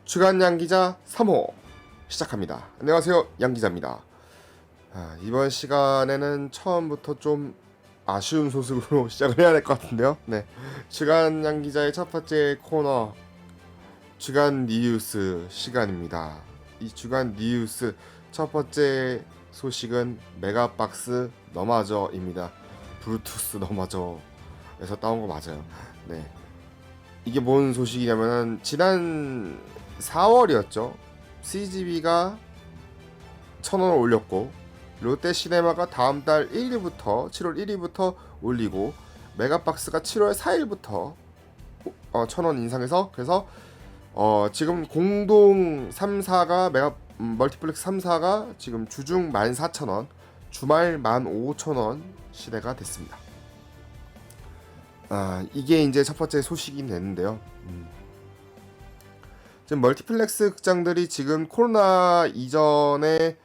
주간 양기자 3호 시작합니다. 안녕하세요, 양기자입니다. 이번 시간에는 처음부터 좀 아쉬운 소식으로 시작을 해야 될 것 같은데요. 네, 주간 양기자의 첫 번째 코너 주간 뉴스 시간입니다. 이 주간 뉴스 첫 번째 소식은 메가박스 너마저입니다. 블루투스 너마저에서 따온 거 맞아요. 네, 이게 뭔 소식이냐면은 지난 4월이었죠. CGV가 1,000원을 올렸고 롯데시네마가 다음 달 1일부터 7월 1일부터 올리고 메가박스가 7월 4일부터 1,000원 인상해서 그래서 지금 공동 3사가 멀티플렉스 3사가 지금 주중 14,000원, 주말 15,000원 시대가 됐습니다. 이게 이제 첫 번째 소식이 됐는데요. 지금 멀티플렉스 극장들이 지금 코로나 이전에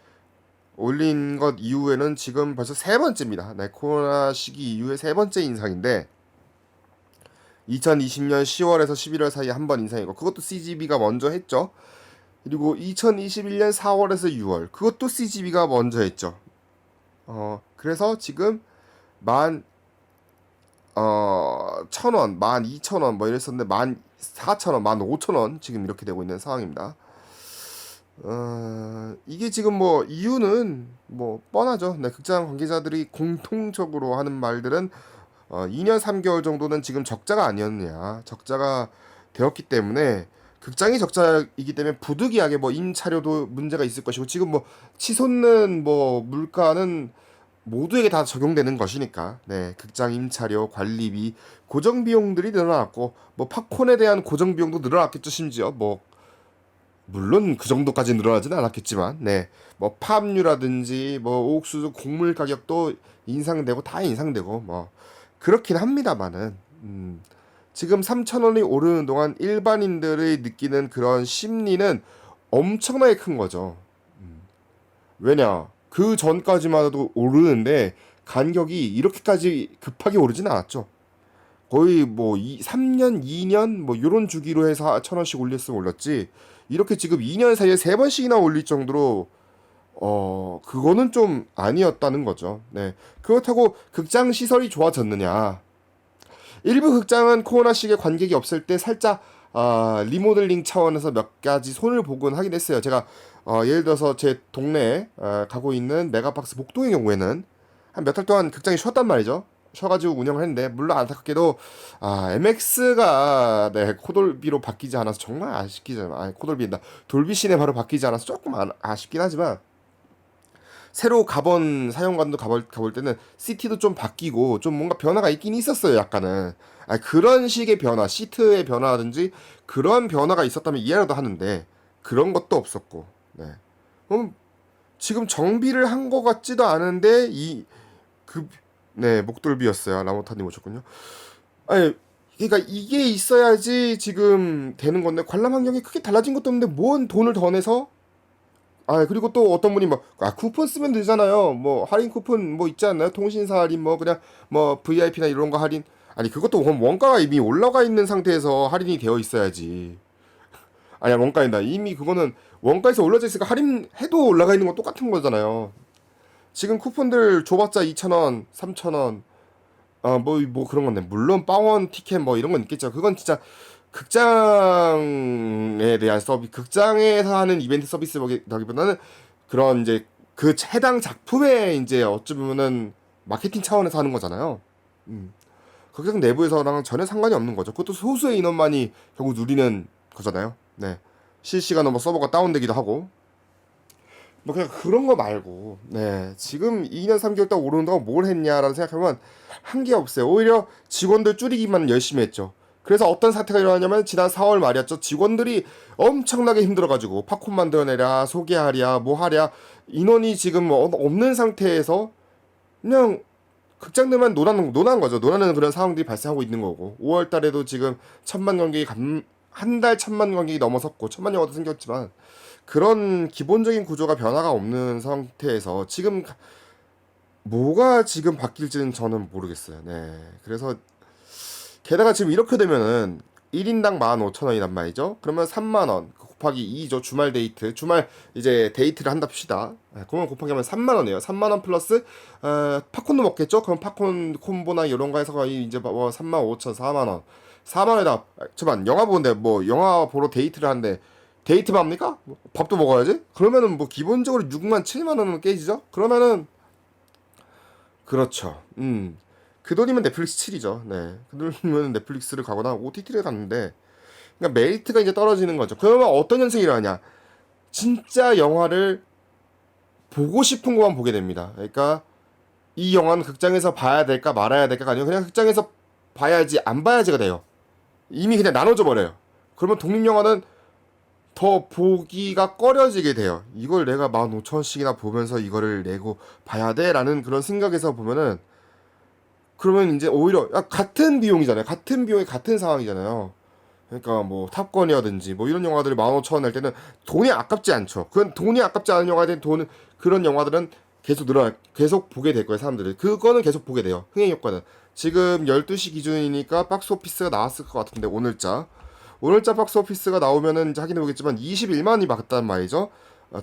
올린 것 이후에는 지금 벌써 세 번째입니다. 네, 코로나 시기 이후에 세 번째 인상인데 2020년 10월에서 11월 사이에 한 번 인상이고 그것도 CGV가 먼저 했죠. 그리고 2021년 4월에서 6월 그것도 CGV가 먼저 했죠. 그래서 지금 1,000원, 12,000원 뭐 이랬었는데 14,000원, 15,000원 지금 이렇게 되고 있는 상황입니다. 이게 지금 뭐 이유는 뭐 뻔하죠. 네, 극장 관계자들이 공통적으로 하는 말들은 2년 3개월 정도는 지금 적자가 아니었느냐, 적자가 되었기 때문에 극장이 적자이기 때문에 부득이하게 뭐 임차료도 문제가 있을 것이고 지금 뭐 치솟는 뭐 물가는 모두에게 다 적용되는 것이니까 네, 극장 임차료, 관리비, 고정 비용들이 늘어났고 뭐 팝콘에 대한 고정 비용도 늘어났겠죠. 심지어 뭐 물론 그 정도까지 늘어나지는 않았겠지만 네, 뭐 팝류라든지 뭐 옥수수 곡물 가격도 인상되고 다 인상되고 뭐 그렇긴 합니다만은 지금 3,000원이 오르는 동안 일반인들이 느끼는 그런 심리는 엄청나게 큰 거죠. 왜냐? 그 전까지만 해도 오르는데 간격이 이렇게까지 급하게 오르진 않았죠. 거의 뭐 3년, 2년 뭐 이런 주기로 해서 1,000원씩 올렸으면 올렸지. 이렇게 지금 2년 사이에 3번씩이나 올릴 정도로 그거는 좀 아니었다는 거죠. 네. 그렇다고 극장 시설이 좋아졌느냐? 일부 극장은 코로나 시기에 관객이 없을 때 살짝 리모델링 차원에서 몇 가지 손을 보곤 하긴 했어요. 제가 예를 들어서 제 동네에 가고 있는 메가박스 목동의 경우에는 한 몇 달 동안 극장이 쉬었단 말이죠. 쉬어가지고 운영을 했는데 물론 안타깝게도 MX가 네, 코돌비로 바뀌지 않아서 정말 아쉽기잖아. 코돌비다 돌비 시네마로 바뀌지 않아서 조금 아쉽긴 하지만 새로 가본 사용관도 가볼 때는 CT도 좀 바뀌고 좀 뭔가 변화가 있긴 있었어요. 약간은 그런 식의 변화, 시트의 변화라든지 그런 변화가 있었다면 이해라도 하는데 그런 것도 없었고, 네. 지금 정비를 한 것 같지도 않은데 네, 목돌비였어요. 라모타님 오셨군요. 아니, 그러니까 이게 있어야지 지금 되는 건데 관람 환경이 크게 달라진 것도 없는데 뭔 돈을 더 내서 그리고 또 어떤 분이 막, 쿠폰 쓰면 되잖아요. 뭐, 할인 쿠폰 뭐 있지 않나요? 통신사 할인, 뭐, 그냥, 뭐, VIP나 이런 거 할인. 아니, 그것도 그럼 원가가 이미 올라가 있는 상태에서 할인이 되어 있어야지. 아니야, 원가인다. 이미 그거는 원가에서 올라져 있으니까 할인해도 올라가 있는 건 똑같은 거잖아요. 지금 쿠폰들 줘봤자 2,000원, 3,000원, 뭐 그런 건데. 물론, 빵원 티켓 뭐 이런 건 있겠죠. 그건 진짜 극장에 대한 서비스, 극장에서 하는 이벤트 서비스라기보다는 그런 이제 그 해당 작품에 이제 어쩌면은 마케팅 차원에서 하는 거잖아요. 극장 내부에서랑 전혀 상관이 없는 거죠. 그것도 소수의 인원만이 결국 누리는 거잖아요. 네. 실시간으로 뭐 서버가 다운되기도 하고. 뭐 그냥 그런 거 말고, 네. 지금 2년 3개월 동안 오르는 동안 뭘 했냐라는 생각하면 한 게 없어요. 오히려 직원들 줄이기만 열심히 했죠. 그래서 어떤 사태가 일어나냐면 지난 4월 말이었죠. 직원들이 엄청나게 힘들어가지고 팝콘 만들어내랴, 소개하랴, 뭐 하랴 인원이 지금 뭐 없는 상태에서 그냥 극장들만 논하는 거죠. 논하는 그런 상황들이 발생하고 있는 거고 5월 달에도 지금 1,000만 관객이 한 달 1,000만 관객이 넘어섰고 1,000만 영화도 생겼지만 그런 기본적인 구조가 변화가 없는 상태에서 지금 뭐가 지금 바뀔지는 저는 모르겠어요. 네. 그래서 게다가 지금 이렇게 되면은 1인당 15,000원이란 말이죠. 그러면 3만원 곱하기 2죠. 주말 데이트. 주말 이제 데이트를 한답시다. 그러면 곱하기 하면 3만 원이에요. 3만 원 플러스 팝콘도 먹겠죠? 그럼 팝콘 콤보나 이런 거 해서 거의 이제 뭐 3만 5천 4만 원. 4만 원에다 잠깐 영화 보는데 뭐 영화 보러 데이트를 하는데 데이트만 합니까? 뭐 밥도 먹어야지? 그러면은 뭐 기본적으로 6만 7만 원은 깨지죠? 그러면은 그렇죠. 그 돈이면 넷플릭스 7이죠. 네. 그 돈이면 넷플릭스를 가거나 OTT를 갔는데 그러니까 메리트가 이제 떨어지는 거죠. 그러면 어떤 현상이 일어나냐? 진짜 영화를 보고 싶은 것만 보게 됩니다. 그러니까 이 영화는 극장에서 봐야 될까 말아야 될까가 아니고 그냥 극장에서 봐야지 안 봐야지가 돼요. 이미 그냥 나눠져 버려요. 그러면 독립영화는 더 보기가 꺼려지게 돼요. 이걸 내가 15,000원씩이나 보면서 이거를 내고 봐야 돼? 라는 그런 생각에서 보면은 그러면 이제 오히려 같은 비용이잖아요. 같은 비용이 같은 상황이잖아요. 그러니까 뭐 탑건이라든지 뭐 이런 영화들이 15,000원 낼 때는 돈이 아깝지 않죠. 그건 돈이 아깝지 않은 영화들은 돈 그런 영화들은 계속 계속 보게 될 거예요, 사람들이. 그거는 계속 보게 돼요. 흥행 효과는. 지금 12시 기준이니까 박스 오피스가 나왔을 것 같은데 오늘자 박스 오피스가 나오면은 이제 확인해 보겠지만 21만이 봤단 말이죠.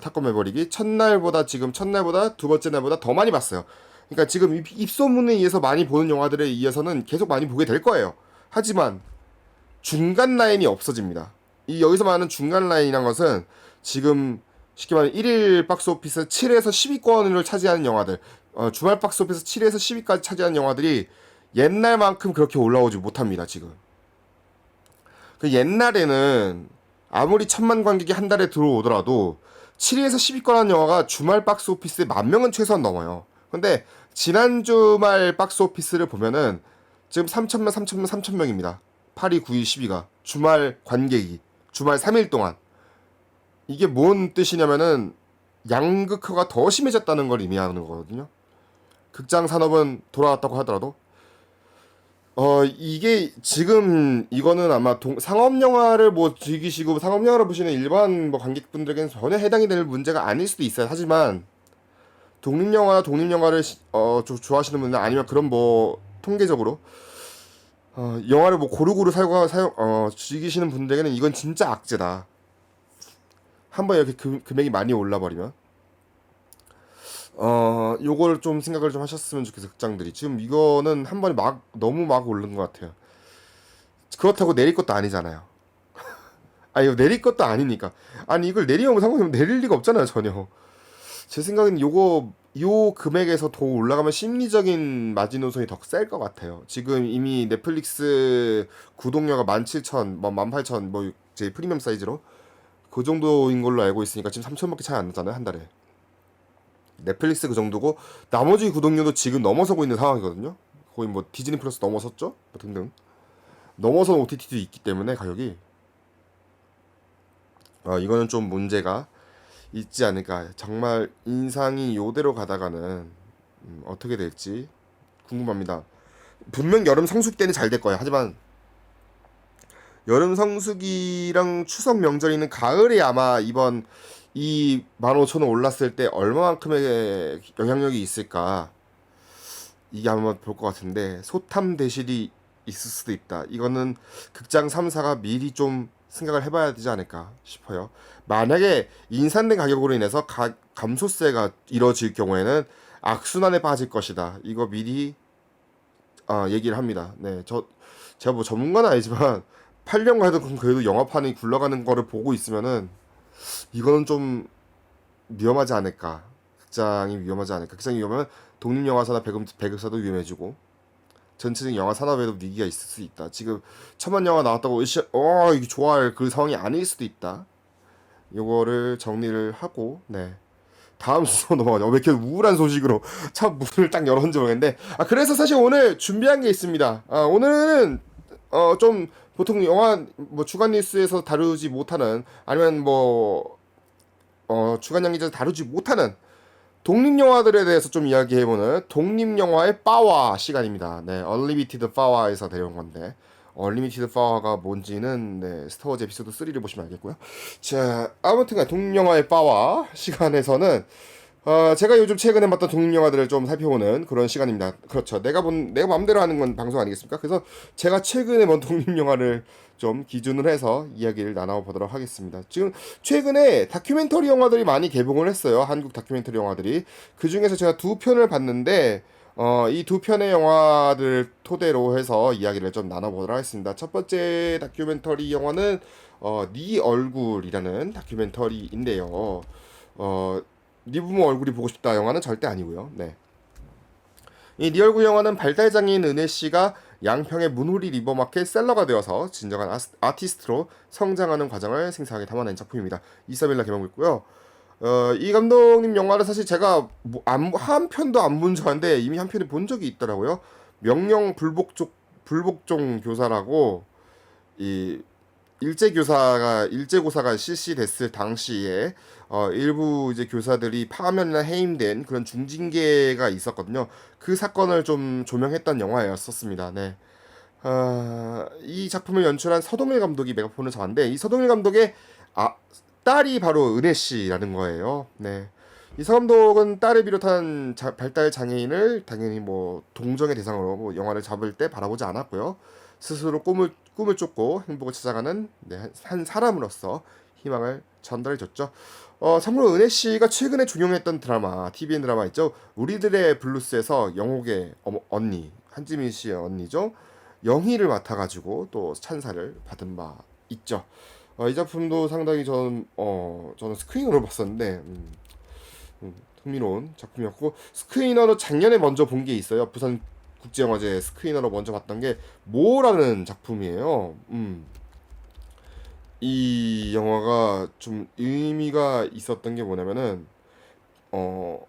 탑건 매버릭이 첫날보다 두 번째 날보다 더 많이 봤어요. 그러니까 지금 입소문에 의해서 많이 보는 영화들에 의해서는 계속 많이 보게 될 거예요. 하지만 중간 라인이 없어집니다. 이 여기서 말하는 중간 라인이란 것은 지금 쉽게 말하면 1일 박스 오피스 7에서 10위권을 차지하는 영화들, 주말 박스 오피스 7에서 10위까지 차지하는 영화들이 옛날만큼 그렇게 올라오지 못합니다. 지금. 그 옛날에는 아무리 1,000만 관객이 한 달에 들어오더라도 7위에서 10위권 하는 영화가 주말 박스 오피스에 10,000명은 최소한 넘어요. 근데 지난 주말 박스 오피스를 보면은 지금 3,000명, 8위, 9위, 10위가 주말 관객이 주말 3일 동안 이게 뭔 뜻이냐면은 양극화가 더 심해졌다는 걸 의미하는 거거든요. 극장 산업은 돌아왔다고 하더라도 이게 지금 이거는 아마 상업 영화를 뭐 즐기시고 상업 영화를 보시는 일반 뭐 관객분들에게는 전혀 해당이 될 문제가 아닐 수도 있어요. 하지만 독립영화를 좋아하시는 분들 아니면 그런 뭐 통계적으로 영화를 뭐 고루고루 즐기시는 분들에게는 이건 진짜 악재다. 한번 이렇게 금액이 많이 올라버리면 요걸 좀 생각을 좀 하셨으면 좋겠어요. 극장들이 지금 이거는 한 번에 너무 막 오른 것 같아요. 그렇다고 내릴 것도 아니잖아요. 아니 이거 내릴 것도 아니니까. 아니 이걸 내리면 상관없으면 내릴 리가 없잖아요, 전혀. 제 생각엔 요 금액에서 더 올라가면 심리적인 마지노선이 더 셀 것 같아요. 지금 이미 넷플릭스 구독료가 17,000, 뭐 18,000, 뭐 제 프리미엄 사이즈로 그 정도인 걸로 알고 있으니까 지금 3,000원밖에 차이 안 나잖아요, 한 달에. 넷플릭스 그 정도고 나머지 구독료도 지금 넘어서고 있는 상황이거든요. 거의 뭐 디즈니 플러스 넘어섰죠? 뭐 등등. 넘어선 OTT도 있기 때문에 가격이 이거는 좀 문제가 있지 않을까. 정말 인상이 요대로 가다가는 어떻게 될지 궁금합니다. 분명 여름 성수기 때는 잘 될 거야. 하지만 여름 성수기랑 추석 명절이는 가을에 아마 이번 이 15,000원 올랐을 때 얼마만큼의 영향력이 있을까 이게 아마 볼 것 같은데 소탐 대실이 있을 수도 있다. 이거는 극장 3사가 미리 좀 생각을 해봐야 되지 않을까 싶어요. 만약에 인산된 가격으로 인해서 감소세가 이뤄질 경우에는 악순환에 빠질 것이다. 이거 미리 얘기를 합니다. 네, 제가 뭐 전문가는 아니지만 8년간 해도 그래도 영화판이 굴러가는 거를 보고 있으면은 이거는 좀 위험하지 않을까. 극장이 위험하지 않을까. 극장이 위험하면 독립영화사나 배급사도 위험해지고 전체적인 영화 산업에도 위기가 있을 수 있다. 지금 1,000만 영화 나왔다고 이게 좋아할 그 상황이 아닐 수도 있다. 요거를 정리를 하고 네. 다음 순서 넘어가죠. 왜 이렇게 우울한 소식으로 참 문을 딱 열었는지 모르겠는데 그래서 사실 오늘 준비한 게 있습니다. 오늘은 좀 보통 영화 뭐 주간 뉴스에서 다루지 못하는 아니면 뭐 주간 양기자에서 다루지 못하는 독립영화들에 대해서 좀 이야기해보는 독립영화의 파워 시간입니다. 네, 얼리미티드 파워에서 데려온 건데 얼리미티드 파워가 뭔지는 네, 스타워즈 에피소드 3를 보시면 알겠고요. 자, 아무튼간 독립영화의 파워 시간에서는 제가 요즘 최근에 봤던 독립영화들을 좀 살펴보는 그런 시간입니다. 그렇죠. 내가 마음대로 하는 건 방송 아니겠습니까? 그래서 제가 최근에 본 독립영화를 좀 기준으로 해서 이야기를 나눠보도록 하겠습니다. 지금 최근에 다큐멘터리 영화들이 많이 개봉을 했어요. 한국 다큐멘터리 영화들이. 그 중에서 제가 두 편을 봤는데, 이 두 편의 영화들을 토대로 해서 이야기를 좀 나눠보도록 하겠습니다. 첫 번째 다큐멘터리 영화는, 네 얼굴이라는 다큐멘터리인데요. 어, 네 부모 얼굴이 보고 싶다 영화는 절대 아니고요. 네. 이 리얼구 영화는 발달장애인 은혜 씨가 양평의 문후리 리버마켓 셀러가 되어서 진정한 아티스트로 성장하는 과정을 생생하게 담아낸 작품입니다. 23일날 개봉을 했고요. 이 감독님 영화를 사실 제가 한 편도 안 본 줄 알았는데 이미 한 편을 본 적이 있더라고요. 명령 불복종 교사라고 이 일제고사가 실시됐을 당시에 일부 이제 교사들이 파면이나 해임된 그런 중징계가 있었거든요. 그 사건을 좀 조명했던 영화였었습니다. 네. 이 작품을 연출한 서동일 감독이 메가폰을 잡았는데 이 서동일 감독의 아, 딸이 바로 은혜 씨라는 거예요. 네. 이 서 감독은 딸을 비롯한 발달 장애인을 당연히 뭐 동정의 대상으로 뭐 영화를 잡을 때 바라보지 않았고요. 스스로 꿈을 쫓고 행복을 찾아가는 네, 한 사람으로서 희망을 전달해줬죠. 참고로 은혜 씨가 최근에 종영했던 드라마, TVN 드라마 있죠. 우리들의 블루스에서 영옥의 언니, 한지민 씨의 언니죠. 영희를 맡아가지고 또 찬사를 받은 바 있죠. 이 작품도 상당히 저는 스크린으로 봤었는데 흥미로운 작품이었고 스크린으로 작년에 먼저 본 게 있어요. 부산 국제영화제 스크린으로 먼저 봤던 게 모라는 작품이에요. 이 영화가 좀 의미가 있었던 게 뭐냐면은 어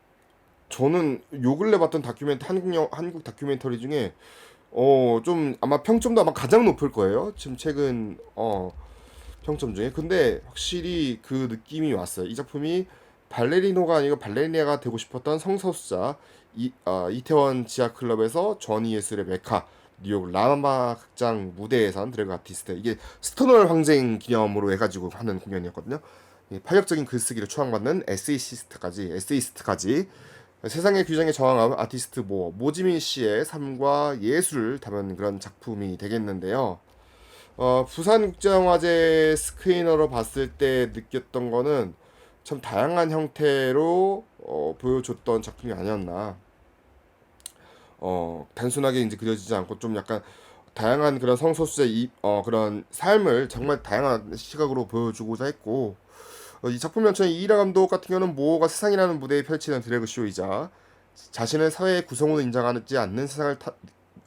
저는 요 근래 봤던 한국 다큐멘터리 중에 좀 아마 평점도 아마 가장 높을 거예요. 지금 최근 평점 중에. 근데 확실히 그 느낌이 왔어요. 이 작품이 발레리노가 아니고 발레리나가 되고 싶었던 성소수자 이태원 지하클럽에서 전위예술의 메카 뉴욕 라마 극장 무대에선 드래그 아티스트 이게 스토널 항쟁 기념으로 해가지고 하는 공연이었거든요. 파격적인 글쓰기를 추앙받는 에세이스트까지 세상의 규정에 저항한 아티스트 모지민 씨의 삶과 예술을 담은 그런 작품이 되겠는데요. 부산국제영화제 스크리너로 봤을 때 느꼈던 거는 참 다양한 형태로 보여줬던 작품이 아니었나. 단순하게 이제 그려지지 않고 좀 약간 다양한 그런 성소수자 그런 삶을 정말 다양한 시각으로 보여주고자 했고 이 작품 연출의 이이라 감독 같은 경우는 모호가 세상이라는 무대에 펼치는 드래그 쇼이자 자신을 사회의 구성으로 인정하지 않는 세상을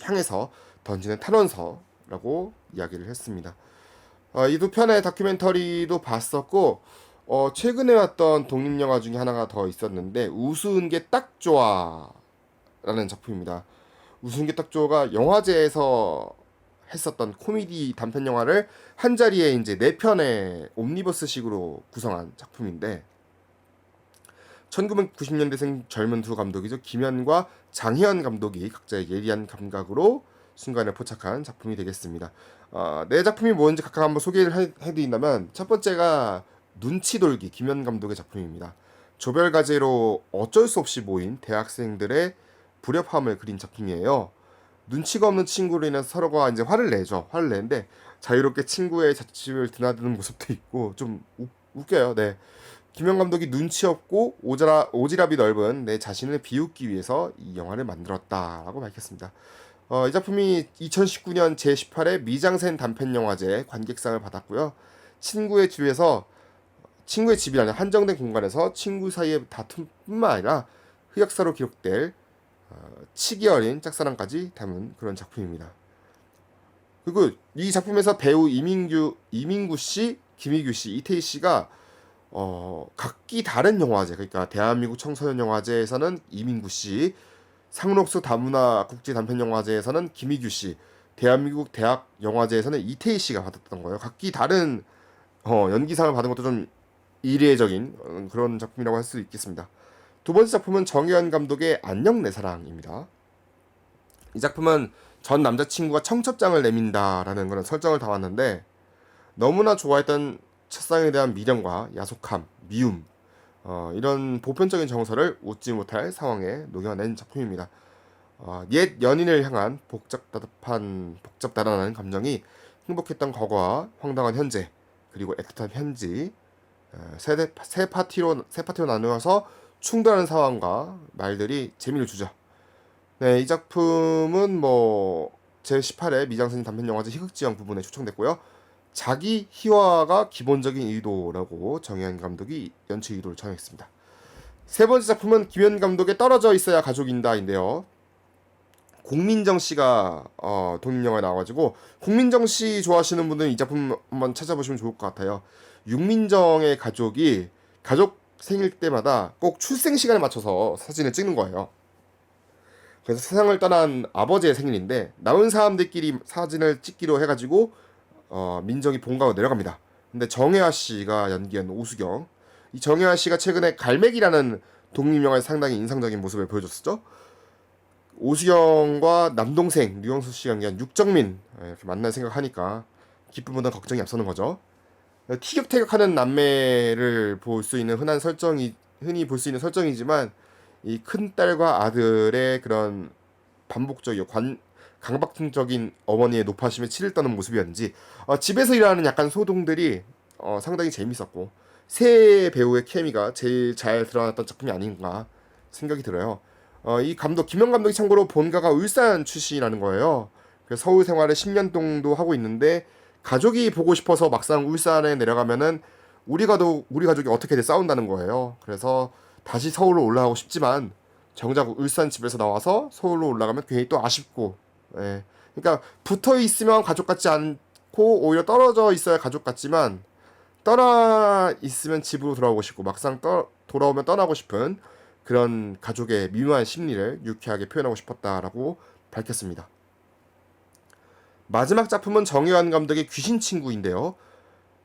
향해서 던지는 탄원서라고 이야기를 했습니다. 이 두 편의 다큐멘터리도 봤었고 최근에 왔던 독립영화 중에 하나가 더 있었는데 우스운 게 딱 좋아라는 작품입니다. 우스운 게 딱 좋아가 영화제에서 했었던 코미디 단편 영화를 한 자리에 이제 네 편의 옴니버스식으로 구성한 작품인데 1990년대생 젊은 두 감독이죠. 김현과 장희연 감독이 각자의 예리한 감각으로 순간을 포착한 작품이 되겠습니다. 네 작품이 뭔지 각각 한번 소개를 해드린다면 첫 번째가 눈치 돌기 김현 감독의 작품입니다. 조별과제로 어쩔 수 없이 모인 대학생들의 불협화음을 그린 작품이에요. 눈치가 없는 친구로 인해서 서로가 이제 화를 내죠. 화를 내는데 자유롭게 친구의 자취를 드나드는 모습도 있고 좀 웃겨요. 네. 김현 감독이 눈치 없고 오지랖이 넓은 내 자신을 비웃기 위해서 이 영화를 만들었다라고 밝혔습니다. 이 작품이 2019년 제18회 미장센 단편영화제 관객상을 받았고요. 친구의 집이 아니라 한정된 공간에서 친구 사이의 다툼뿐만 아니라 흑역사로 기록될 치기 어린 짝사랑까지 담은 그런 작품입니다. 그리고 이 작품에서 배우 이민구 씨, 김희규 씨, 이태희 씨가 각기 다른 영화제, 그러니까 대한민국 청소년 영화제에서는 이민구 씨, 상록수 다문화 국제 단편 영화제에서는 김희규 씨, 대한민국 대학 영화제에서는 이태희 씨가 받았던 거예요. 각기 다른 연기상을 받은 것도 좀 이례적인 그런 작품이라고 할 수 있겠습니다. 두 번째 작품은 정혜연 감독의 안녕 내 사랑입니다. 이 작품은 전 남자친구가 청첩장을 내민다라는 그런 설정을 담았는데 너무나 좋아했던 첫사랑에 대한 미련과 야속함, 미움, 이런 보편적인 정서를 웃지 못할 상황에 녹여낸 작품입니다. 옛 연인을 향한 복잡다단한 감정이 행복했던 과거와 황당한 현재, 그리고 애틋한 현지, 세 파티로 나누어서 충돌하는 상황과 말들이 재미를 주죠. 네, 이 작품은 제18회 미장센 단편영화제 희극지형 부분에 초청됐고요. 자기 희화가 기본적인 의도라고 정혜연 감독이 연출 의도를 정했습니다. 세 번째 작품은 김현 감독의 떨어져 있어야 가족인다인데요. 공민정 씨가 독립영화에 나와가지고 공민정 씨 좋아하시는 분들은 이 작품 한번 찾아보시면 좋을 것 같아요. 윤민정의 가족이 가족 생일 때마다 꼭 출생 시간에 맞춰서 사진을 찍는 거예요. 그래서 세상을 떠난 아버지의 생일인데 남은 사람들끼리 사진을 찍기로 해가지고 민정이 본가로 내려갑니다. 근데 정혜아 씨가 연기한 오수경, 이 정혜아 씨가 최근에 갈매기라는 독립영화에서 상당히 인상적인 모습을 보여줬었죠. 오수경과 남동생 류영수 씨가 연기한 육정민 이렇게 만날 생각하니까 기쁨보다 걱정이 앞서는 거죠. 티격태격하는 남매를 볼 수 있는 흔히 볼 수 있는 설정이지만 이 큰딸과 아들의 그런 반복적이고 강박증적인 어머니의 노파심에 치를 떠는 모습이었는지 집에서 일하는 약간 소동들이 상당히 재밌었고 새 배우의 케미가 제일 잘 드러났던 작품이 아닌가 생각이 들어요. 이 감독 김영 감독이 참고로 본가가 울산 출신이라는 거예요. 그래서 서울 생활을 10년 정도 하고 있는데 가족이 보고 싶어서 막상 울산에 내려가면은 우리 가족이 어떻게든 싸운다는 거예요. 그래서 다시 서울로 올라가고 싶지만 정작 울산 집에서 나와서 서울로 올라가면 괜히 또 아쉽고, 예. 그러니까 붙어 있으면 가족 같지 않고 오히려 떨어져 있어야 가족 같지만 떠나 있으면 집으로 돌아오고 싶고 막상 돌아오면 떠나고 싶은 그런 가족의 미묘한 심리를 유쾌하게 표현하고 싶었다라고 밝혔습니다. 마지막 작품은 정혜환 감독의 귀신 친구인데요.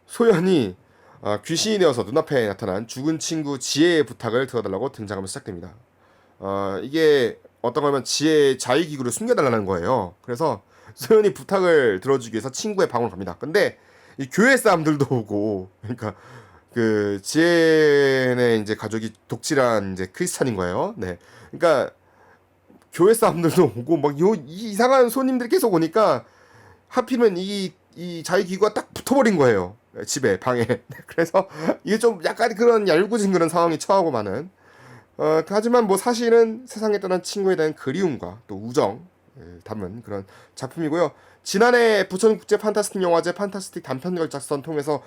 소연이 귀신이 되어서 눈앞에 나타난 죽은 친구 지혜의 부탁을 들어달라고 등장하면서 시작됩니다. 이게 어떤 거면 지혜의 자위기구를 숨겨달라는 거예요. 그래서 소연이 부탁을 들어주기 위해서 친구의 방으로 갑니다. 근데 이 교회 사람들도 오고, 그러니까 그 지혜네 이제 가족이 독실한 이제 크리스찬인 거예요. 네, 그러니까 교회 사람들도 오고 막 이상한 손님들이 계속 오니까 하필이면 이 자위기구가 딱 붙어버린 거예요. 집에 방에. 그래서 이게 좀 약간 그런 얄궂은 그런 상황이 처하고 마는. 하지만 사실은 세상에 떠난 친구에 대한 그리움과 또 우정 담은 그런 작품이고요. 지난해 부천국제 판타스틱 영화제 판타스틱 단편 걸작선 통해서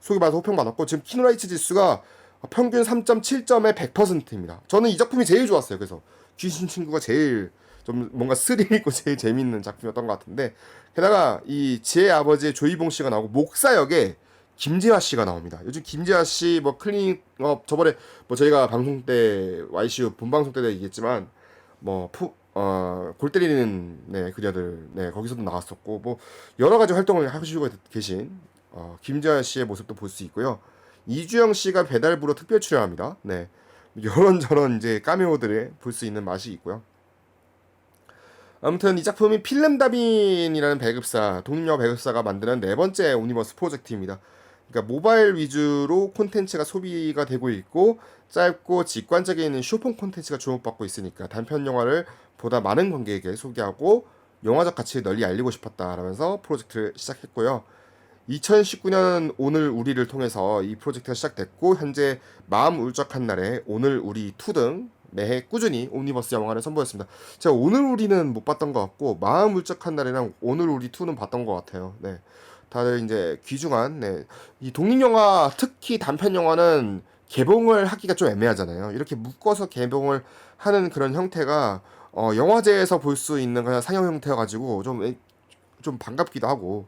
소개받아서 호평받았고 지금 키노라이츠 지수가 평균 3.7점에 100%입니다. 저는 이 작품이 제일 좋았어요. 그래서 귀신 친구가 제일 좀 뭔가 스릴 있고 제일 재밌는 작품이었던 것 같은데 게다가 이 지혜 아버지의 조이봉 씨가 나오고 목사 역에 김재하 씨가 나옵니다. 요즘 김재하 씨 클리닉업 저번에 저희가 방송 때 YCU 본방송 때 얘기했지만 골 때리는 그녀들 거기서도 나왔었고 여러 가지 활동을 하시고 계신 김재하 씨의 모습도 볼 수 있고요. 이주영 씨가 배달부로 특별 출연합니다. 네. 이런저런 이제 카메오들을 볼 수 있는 맛이 있고요. 아무튼 이 작품이 필름다빈이라는 독립영화 배급사가 만드는 네 번째 오니버스 프로젝트입니다. 그러니까 모바일 위주로 콘텐츠가 소비가 되고 있고 짧고 직관적인 쇼폼 콘텐츠가 주목받고 있으니까 단편 영화를 보다 많은 관객에게 소개하고 영화적 가치를 널리 알리고 싶었다라면서 프로젝트를 시작했고요. 2019년 오늘 우리를 통해서 이 프로젝트가 시작됐고 현재 마음 울적한 날에 오늘 우리 2 등 매해 꾸준히 옴니버스 영화를 선보였습니다. 제가 오늘 우리는 못 봤던 것 같고 마음 울적한 날이랑 오늘 우리 2는 봤던 것 같아요. 네, 다들 이제 귀중한 이 독립영화 특히 단편 영화는 개봉을 하기가 좀 애매하잖아요. 이렇게 묶어서 개봉을 하는 그런 형태가 영화제에서 볼 수 있는 그냥 상영 형태여가지고 좀 반갑기도 하고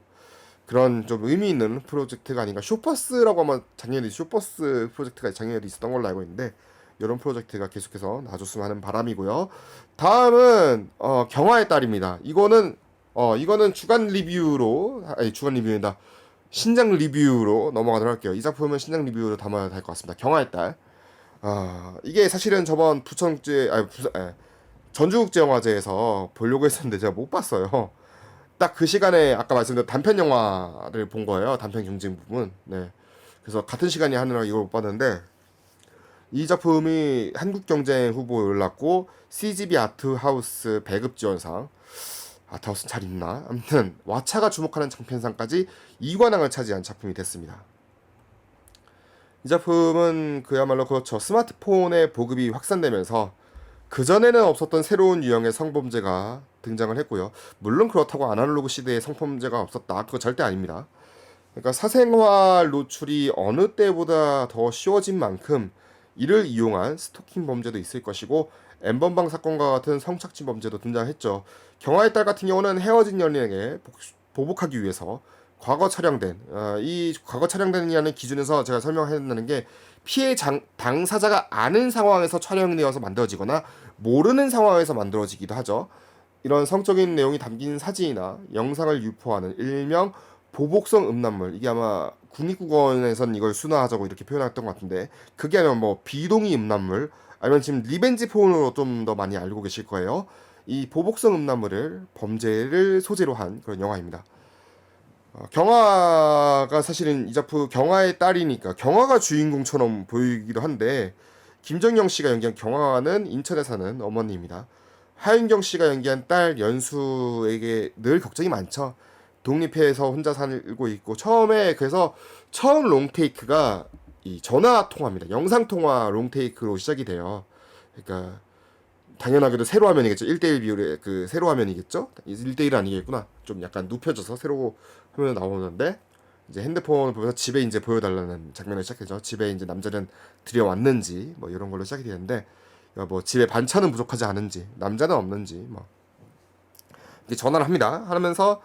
그런 좀 의미 있는 프로젝트가 아닌가. 쇼퍼스라고 하면 작년에 쇼퍼스 프로젝트가 작년에도 있었던 걸로 알고 있는데 이런 프로젝트가 계속해서 나와줬으면 하는 바람이고요. 다음은 경화의 딸입니다. 이거는 주간 리뷰입니다. 신작 리뷰로 넘어가도록 할게요. 이 작품은 신작 리뷰로 담아야 될 것 같습니다. 경화의 딸. 이게 사실은 저번 전주국제영화제에서 보려고 했었는데 제가 못 봤어요. 딱 그 시간에 아까 말씀드린 단편 영화를 본 거예요. 단편 경쟁 부분. 네. 그래서 같은 시간에 하느라 이걸 못 봤는데 이 작품이 한국경쟁 후보에 올랐고 CGV 아트하우스 배급 지원상, 아트하우스는 잘 있나? 아무튼 왓챠가 주목하는 장편상까지 2관왕을 차지한 작품이 됐습니다. 이 작품은 그야말로 그렇죠. 스마트폰의 보급이 확산되면서 그전에는 없었던 새로운 유형의 성범죄가 등장을 했고요. 물론 그렇다고 아날로그 시대에 성범죄가 없었다, 그거 절대 아닙니다. 그러니까 사생활 노출이 어느 때보다 더 쉬워진 만큼 이를 이용한 스토킹 범죄도 있을 것이고, 엠번방 사건과 같은 성착취 범죄도 등장했죠. 경화의 딸 같은 경우는 헤어진 연인에게 보복하기 위해서 과거 촬영된, 이 과거 촬영된이라는 기준에서 제가 설명했다는 게, 당사자가 아는 상황에서 촬영되어서 만들어지거나 모르는 상황에서 만들어지기도 하죠. 이런 성적인 내용이 담긴 사진이나 영상을 유포하는 일명 보복성 음란물, 이게 아마 국립국어원에선 이걸 순화하자고 이렇게 표현했던 것 같은데, 그게 아니면 뭐 비동의 음란물, 아니면 지금 리벤지 폰으로 좀 더 많이 알고 계실 거예요. 이 보복성 음란물을 범죄를 소재로 한 그런 영화입니다. 경화가 사실은 이 작품 경화의 딸이니까 경화가 주인공처럼 보이기도 한데, 김정영 씨가 연기한 경화는 인천에 사는 어머니입니다. 하윤경 씨가 연기한 딸 연수에게 늘 걱정이 많죠. 독립해서 혼자 살고 있고, 처음에 그래서 처음 롱테이크가 이 전화 통화입니다. 영상 통화 롱테이크로 시작이 돼요. 그러니까 당연하게도 세로 화면이겠죠. 1대1 비율의 그 세로 화면이겠죠. 1대1 아니겠구나. 좀 약간 눕혀져서 세로 화면 나오는데, 이제 핸드폰을 보면서 집에 이제 보여달라는 장면을 시작해죠. 집에 이제 남자는 들여왔는지 뭐 이런 걸로 시작이 되는데, 뭐 집에 반찬은 부족하지 않은지, 남자는 없는지 뭐 이제 전화를 합니다. 하면서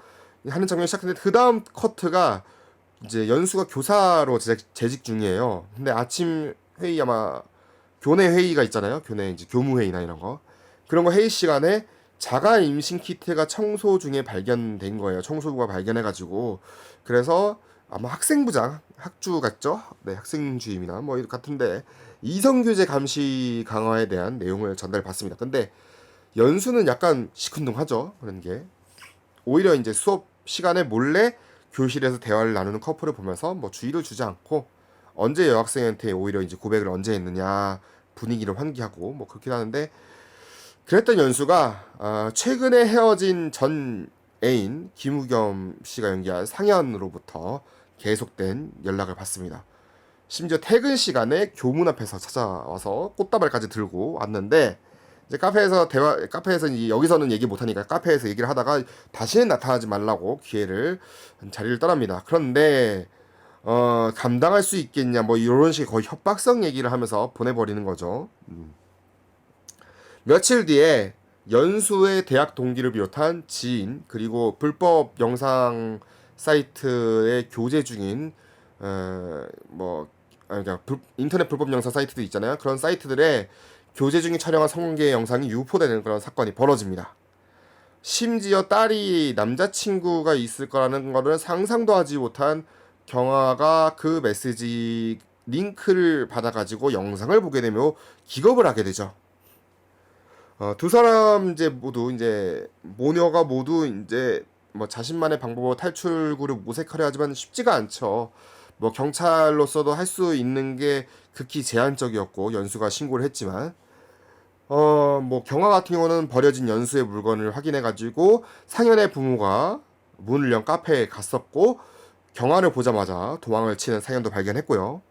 하는 장면이 시작했는데, 그 다음 커트가 이제 연수가 교사로 재직 중이에요. 근데 아침 회의, 아마 교내 회의가 있잖아요. 교내 이제 교무회의나 이런 거. 그런 거 회의 시간에 자가 임신 키트가 청소 중에 발견된 거예요. 청소부가 발견해가지고. 그래서 아마 학생부장, 학주 같죠? 네, 학생주임이나 뭐 같은데, 이성교제 감시 강화에 대한 내용을 전달받습니다. 근데 연수는 약간 시큰둥하죠. 그런 게. 오히려 이제 수업 시간에 몰래 교실에서 대화를 나누는 커플을 보면서 뭐 주의를 주지 않고, 언제 여학생한테 오히려 이제 고백을 언제 했느냐 분위기를 환기하고 뭐 그렇게 하는데, 그랬던 연수가 최근에 헤어진 전 애인 김우겸 씨가 연기한 상현으로부터 계속된 연락을 받습니다. 심지어 퇴근 시간에 교문 앞에서 찾아와서 꽃다발까지 들고 왔는데, 이제 카페에서 이제 여기서는 얘기 못하니까 카페에서 얘기를 하다가 다시는 나타나지 말라고 자리를 떠납니다. 그런데 감당할 수 있겠냐 뭐 이런 식의 거의 협박성 얘기를 하면서 보내버리는 거죠. 며칠 뒤에 연수의 대학 동기를 비롯한 지인, 그리고 불법 영상 사이트에 교제 중인 그러니까 인터넷 불법 영상 사이트도 있잖아요. 그런 사이트들에 교제 중에 촬영한 성관계 영상이 유포되는 그런 사건이 벌어집니다. 심지어 딸이 남자친구가 있을 거라는 거를 상상도 하지 못한 경아가 그 메시지 링크를 받아가지고 영상을 보게 되며 기겁을 하게 되죠. 두 사람 이제 모두 이제 모녀가 모두 이제 뭐 자신만의 방법으로 탈출구를 모색하려 하지만 쉽지가 않죠. 뭐 경찰로서도 할 수 있는 게 극히 제한적이었고, 연수가 신고를 했지만 뭐 경화 같은 경우는 버려진 연수의 물건을 확인해 가지고 상현의 부모가 문을 연 카페에 갔었고, 경화를 보자마자 도망을 치는 상현도 발견했고요.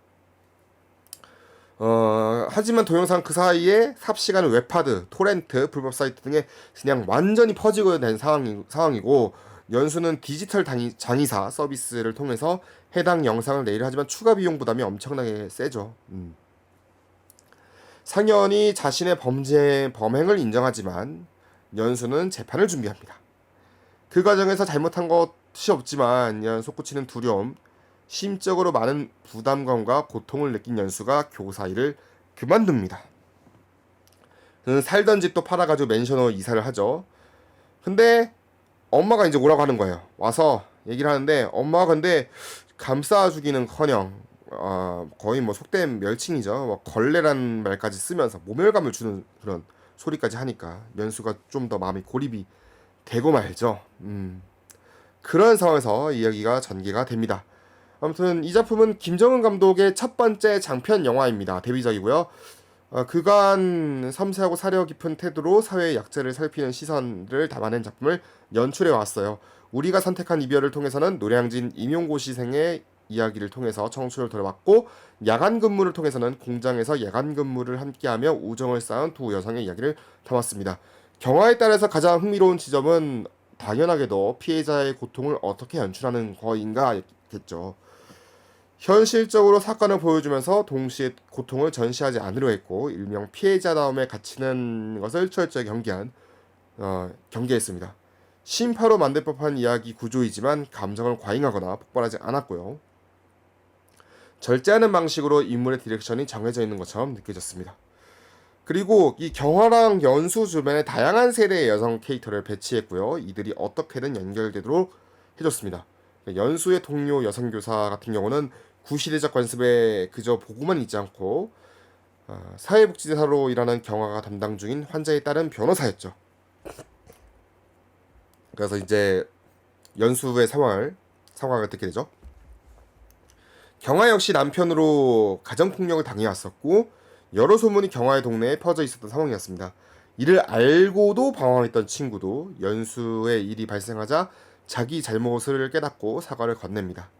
하지만 동영상 그 사이에 삽시간은 웹하드, 토렌트, 불법 사이트 등에 그냥 완전히 퍼지고 된 상황이고, 연수는 디지털 장의사 서비스를 통해서 해당 영상을 내일, 하지만 추가 비용 부담이 엄청나게 세죠. 상현이 자신의 범행을 인정하지만 연수는 재판을 준비합니다. 그 과정에서 잘못한 것이 없지만 솟구치는 두려움, 심적으로 많은 부담감과 고통을 느낀 연수가 교사 일을 그만둡니다. 그는 살던 집도 팔아가지고 맨션으로 이사를 하죠. 근데 엄마가 이제 오라고 하는 거예요. 와서 얘기를 하는데, 엄마가 근데 감싸주기는커녕 거의 뭐 속된 멸칭이죠. 뭐 걸레란 말까지 쓰면서 모멸감을 주는 그런 소리까지 하니까 연수가 좀 더 마음이 고립이 되고 말죠. 그런 상황에서 이야기가 전개가 됩니다. 아무튼 이 작품은 김정은 감독의 첫 번째 장편 영화입니다. 데뷔작이고요. 그간 섬세하고 사려 깊은 태도로 사회의 약자를 살피는 시선을 담아낸 작품을 연출해 왔어요. 우리가 선택한 이별을 통해서는 노량진 임용고시생의 이야기를 통해서 청춘을 돌아봤고, 야간 근무를 통해서는 공장에서 야간 근무를 함께하며 우정을 쌓은 두 여성의 이야기를 담았습니다. 경화에 따라서 가장 흥미로운 지점은 당연하게도 피해자의 고통을 어떻게 연출하는 거인가겠죠. 현실적으로 사건을 보여주면서 동시에 고통을 전시하지 않으려 했고, 일명 피해자다움에 갇히는 것을 철저히 경계했습니다. 심파로 만들 법한 이야기 구조이지만 감정을 과잉하거나 폭발하지 않았고요. 절제하는 방식으로 인물의 디렉션이 정해져 있는 것처럼 느껴졌습니다. 그리고 이 경화랑 연수 주변에 다양한 세대의 여성 캐릭터를 배치했고요. 이들이 어떻게든 연결되도록 해줬습니다. 연수의 동료 여성교사 같은 경우는 구시대적 관습에 그저 보고만 있지 않고 사회복지사로 일하는 경화가 담당 중인 환자에 따른 변호사였죠. 그래서 이제 연수의 상황을 듣게 되죠. 경화 역시 남편으로 가정폭력을 당해왔었고, 여러 소문이 경화의 동네에 퍼져 있었던 상황이었습니다. 이를 알고도 방황했던 친구도 연수의 일이 발생하자 자기 잘못을 깨닫고 사과를 건넵니다.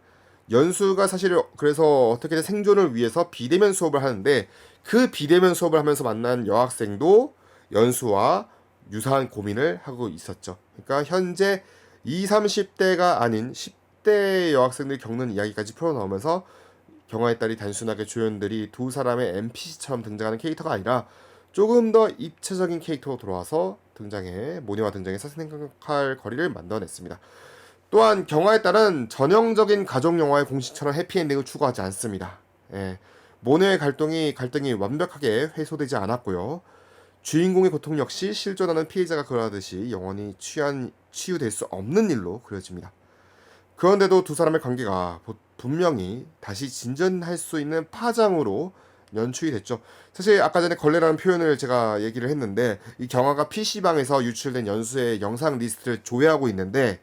연수가 사실 그래서 어떻게든 생존을 위해서 비대면 수업을 하는데, 그 비대면 수업을 하면서 만난 여학생도 연수와 유사한 고민을 하고 있었죠. 그러니까 현재 20, 30대가 아닌 10대 여학생들이 겪는 이야기까지 풀어나오면서 경화의 딸이 단순하게 조연들이 두 사람의 NPC처럼 등장하는 캐릭터가 아니라 조금 더 입체적인 캐릭터로 돌아와서 모녀와 등장해서 생각할 거리를 만들어냈습니다. 또한 경화에 따른 전형적인 가족 영화의 공식처럼 해피엔딩을 추구하지 않습니다. 모녀의 갈등이 완벽하게 해소되지 않았고요. 주인공의 고통 역시 실존하는 피해자가 그러하듯이 영원히 치유될 수 없는 일로 그려집니다. 그런데도 두 사람의 관계가 분명히 다시 진전할 수 있는 파장으로 연출이 됐죠. 사실 아까 전에 걸레라는 표현을 제가 얘기를 했는데, 이 경화가 PC방에서 유출된 연수의 영상 리스트를 조회하고 있는데,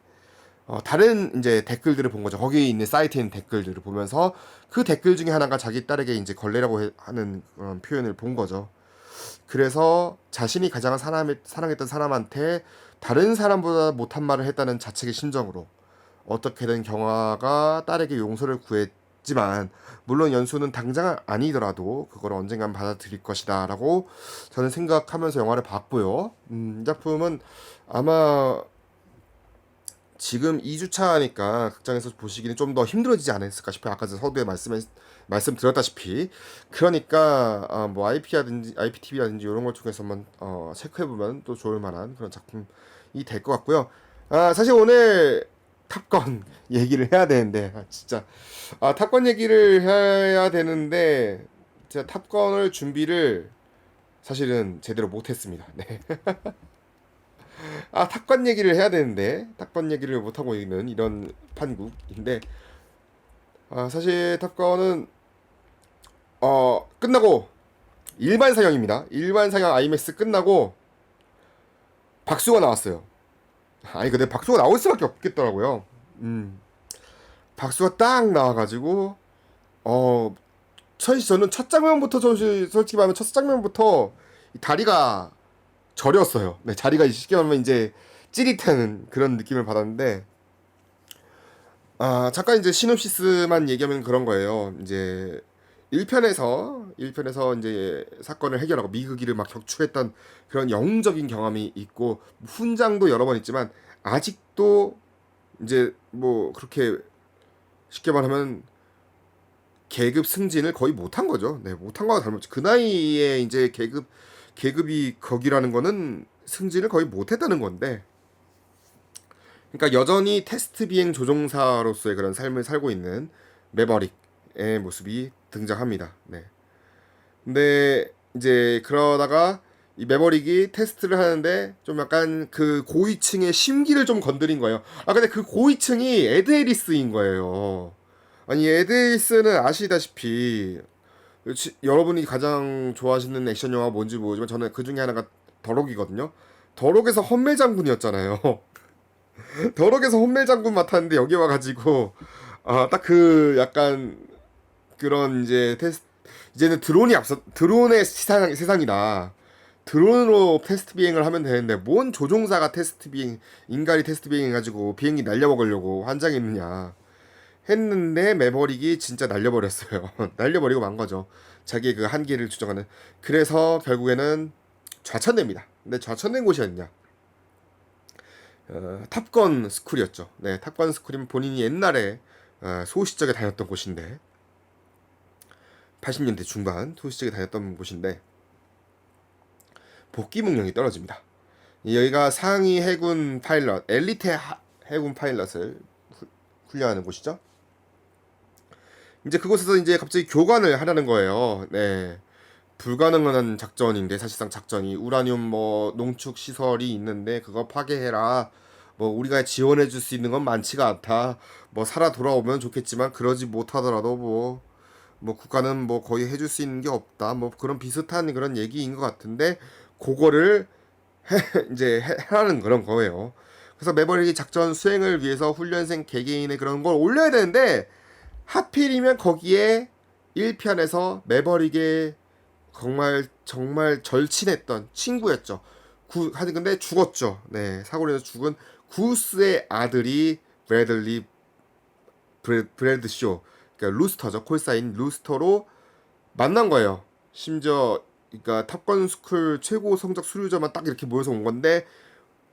다른 이제 댓글들을 본 거죠. 거기 있는 사이트에 있는 댓글들을 보면서 그 댓글 중에 하나가 자기 딸에게 이제 걸레라고 하는 그런 표현을 본 거죠. 그래서 자신이 가장 사랑했던 사람한테 다른 사람보다 못한 말을 했다는 자책의 심정으로 어떻게든 경화가 딸에게 용서를 구했지만, 물론 연수는 당장 아니더라도 그걸 언젠간 받아들일 것이다 라고 저는 생각하면서 영화를 봤고요. 이 작품은 아마 지금 2주차 하니까 극장에서 보시기는 좀 더 힘들어지지 않았을까 싶어요. 아까 서두에 말씀드렸다시피. 그러니까 뭐 IPTV라든지 이런 걸 통해서 한번 체크해보면 또 좋을 만한 그런 작품이 될 것 같고요. 사실 오늘 탑건 얘기를 해야 되는데, 진짜 탑건 얘기를 해야 되는데 제가 탑건을 준비를 사실은 제대로 못했습니다. 네. 탑건 얘기를 해야 되는데 탑건 얘기를 못하고 있는 이런 판국인데, 사실 탑건은 끝나고 일반 상영입니다. 일반 상영 아이맥스 끝나고 박수가 나왔어요. 아니 근데 박수가 나올 수밖에 없겠더라고요. 박수가 딱 나와가지고 저는 첫 장면부터 솔직히 말하면 첫 장면부터 다리가 저렸어요. 네, 자리가 쉽게 말하면 이제 찌릿하는 그런 느낌을 받았는데, 잠깐 이제 시놉시스만 얘기하면 그런 거예요. 이제 1편에서 이제 사건을 해결하고 미흑이를 막 격추했던 그런 영웅적인 경험이 있고, 훈장도 여러 번 있지만 아직도 이제 뭐 그렇게 쉽게 말하면 계급 승진을 거의 못한 거죠. 네, 못한 거와 다름없지. 그 나이에 이제 계급이 거기라는 거는 승진을 거의 못했다는 건데, 그러니까 여전히 테스트 비행 조종사로서의 그런 삶을 살고 있는 매버릭의 모습이 등장합니다. 네. 근데 이제 그러다가 이 매버릭이 테스트를 하는데 좀 약간 그 고위층의 심기를 좀 건드린 거예요. 근데 그 고위층이 에드 해리스인 거예요. 아니 에드 해리스는 아시다시피 여러분이 가장 좋아하시는 액션 영화 뭔지 모르지만 저는 그 중에 하나가 더록이거든요. 더록에서 험멜 장군이었잖아요. 더럭에서 혼멜 장군 맡았는데 여기 와가지고 딱 그 약간 그런 이제 테스트 이제는 드론이 앞서 드론의 세상이다. 드론으로 테스트 비행을 하면 되는데 뭔 조종사가 테스트 비행 인간이 테스트 비행 해가지고 비행기 날려먹으려고 환장했느냐 했는데 매버릭이 진짜 날려버렸어요. 날려버리고 만 거죠. 자기의 그 한계를 주장하는. 그래서 결국에는 좌천됩니다. 근데 좌천된 곳이 어디냐? 탑건 스쿨이었죠. 네, 탑건 스쿨이면 본인이 옛날에 소시적에 다녔던 곳인데 80년대 중반 소시적에 다녔던 곳인데 복귀 목령이 떨어집니다. 여기가 상위 해군 파일럿, 엘리트 해군 파일럿을 훈련하는 곳이죠. 이제 그곳에서 이제 갑자기 교관을 하라는 거예요. 네. 불가능한 작전인데 사실상 작전이 우라늄 뭐 농축 시설이 있는데 그거 파괴해라. 뭐 우리가 지원해 줄 수 있는 건 많지가 않다. 뭐 살아 돌아오면 좋겠지만 그러지 못하더라도 뭐 국가는 뭐 거의 해줄 수 있는 게 없다. 뭐 그런 비슷한 그런 얘기인 것 같은데 그거를 이제 해라는 그런 거예요. 그래서 매버릭이 작전 수행을 위해서 훈련생 개개인의 그런 걸 올려야 되는데 하필이면 거기에 1편에서 매버릭의 정말 정말 절친했던 친구였죠. 근데 죽었죠. 네, 사고로 인해서 죽은 구스의 아들이 브래드쇼, 그러니까 루스터죠. 콜사인 루스터로 만난 거예요. 심지어 그러니까 탑건 스쿨 최고 성적 수료자만 딱 이렇게 모여서 온 건데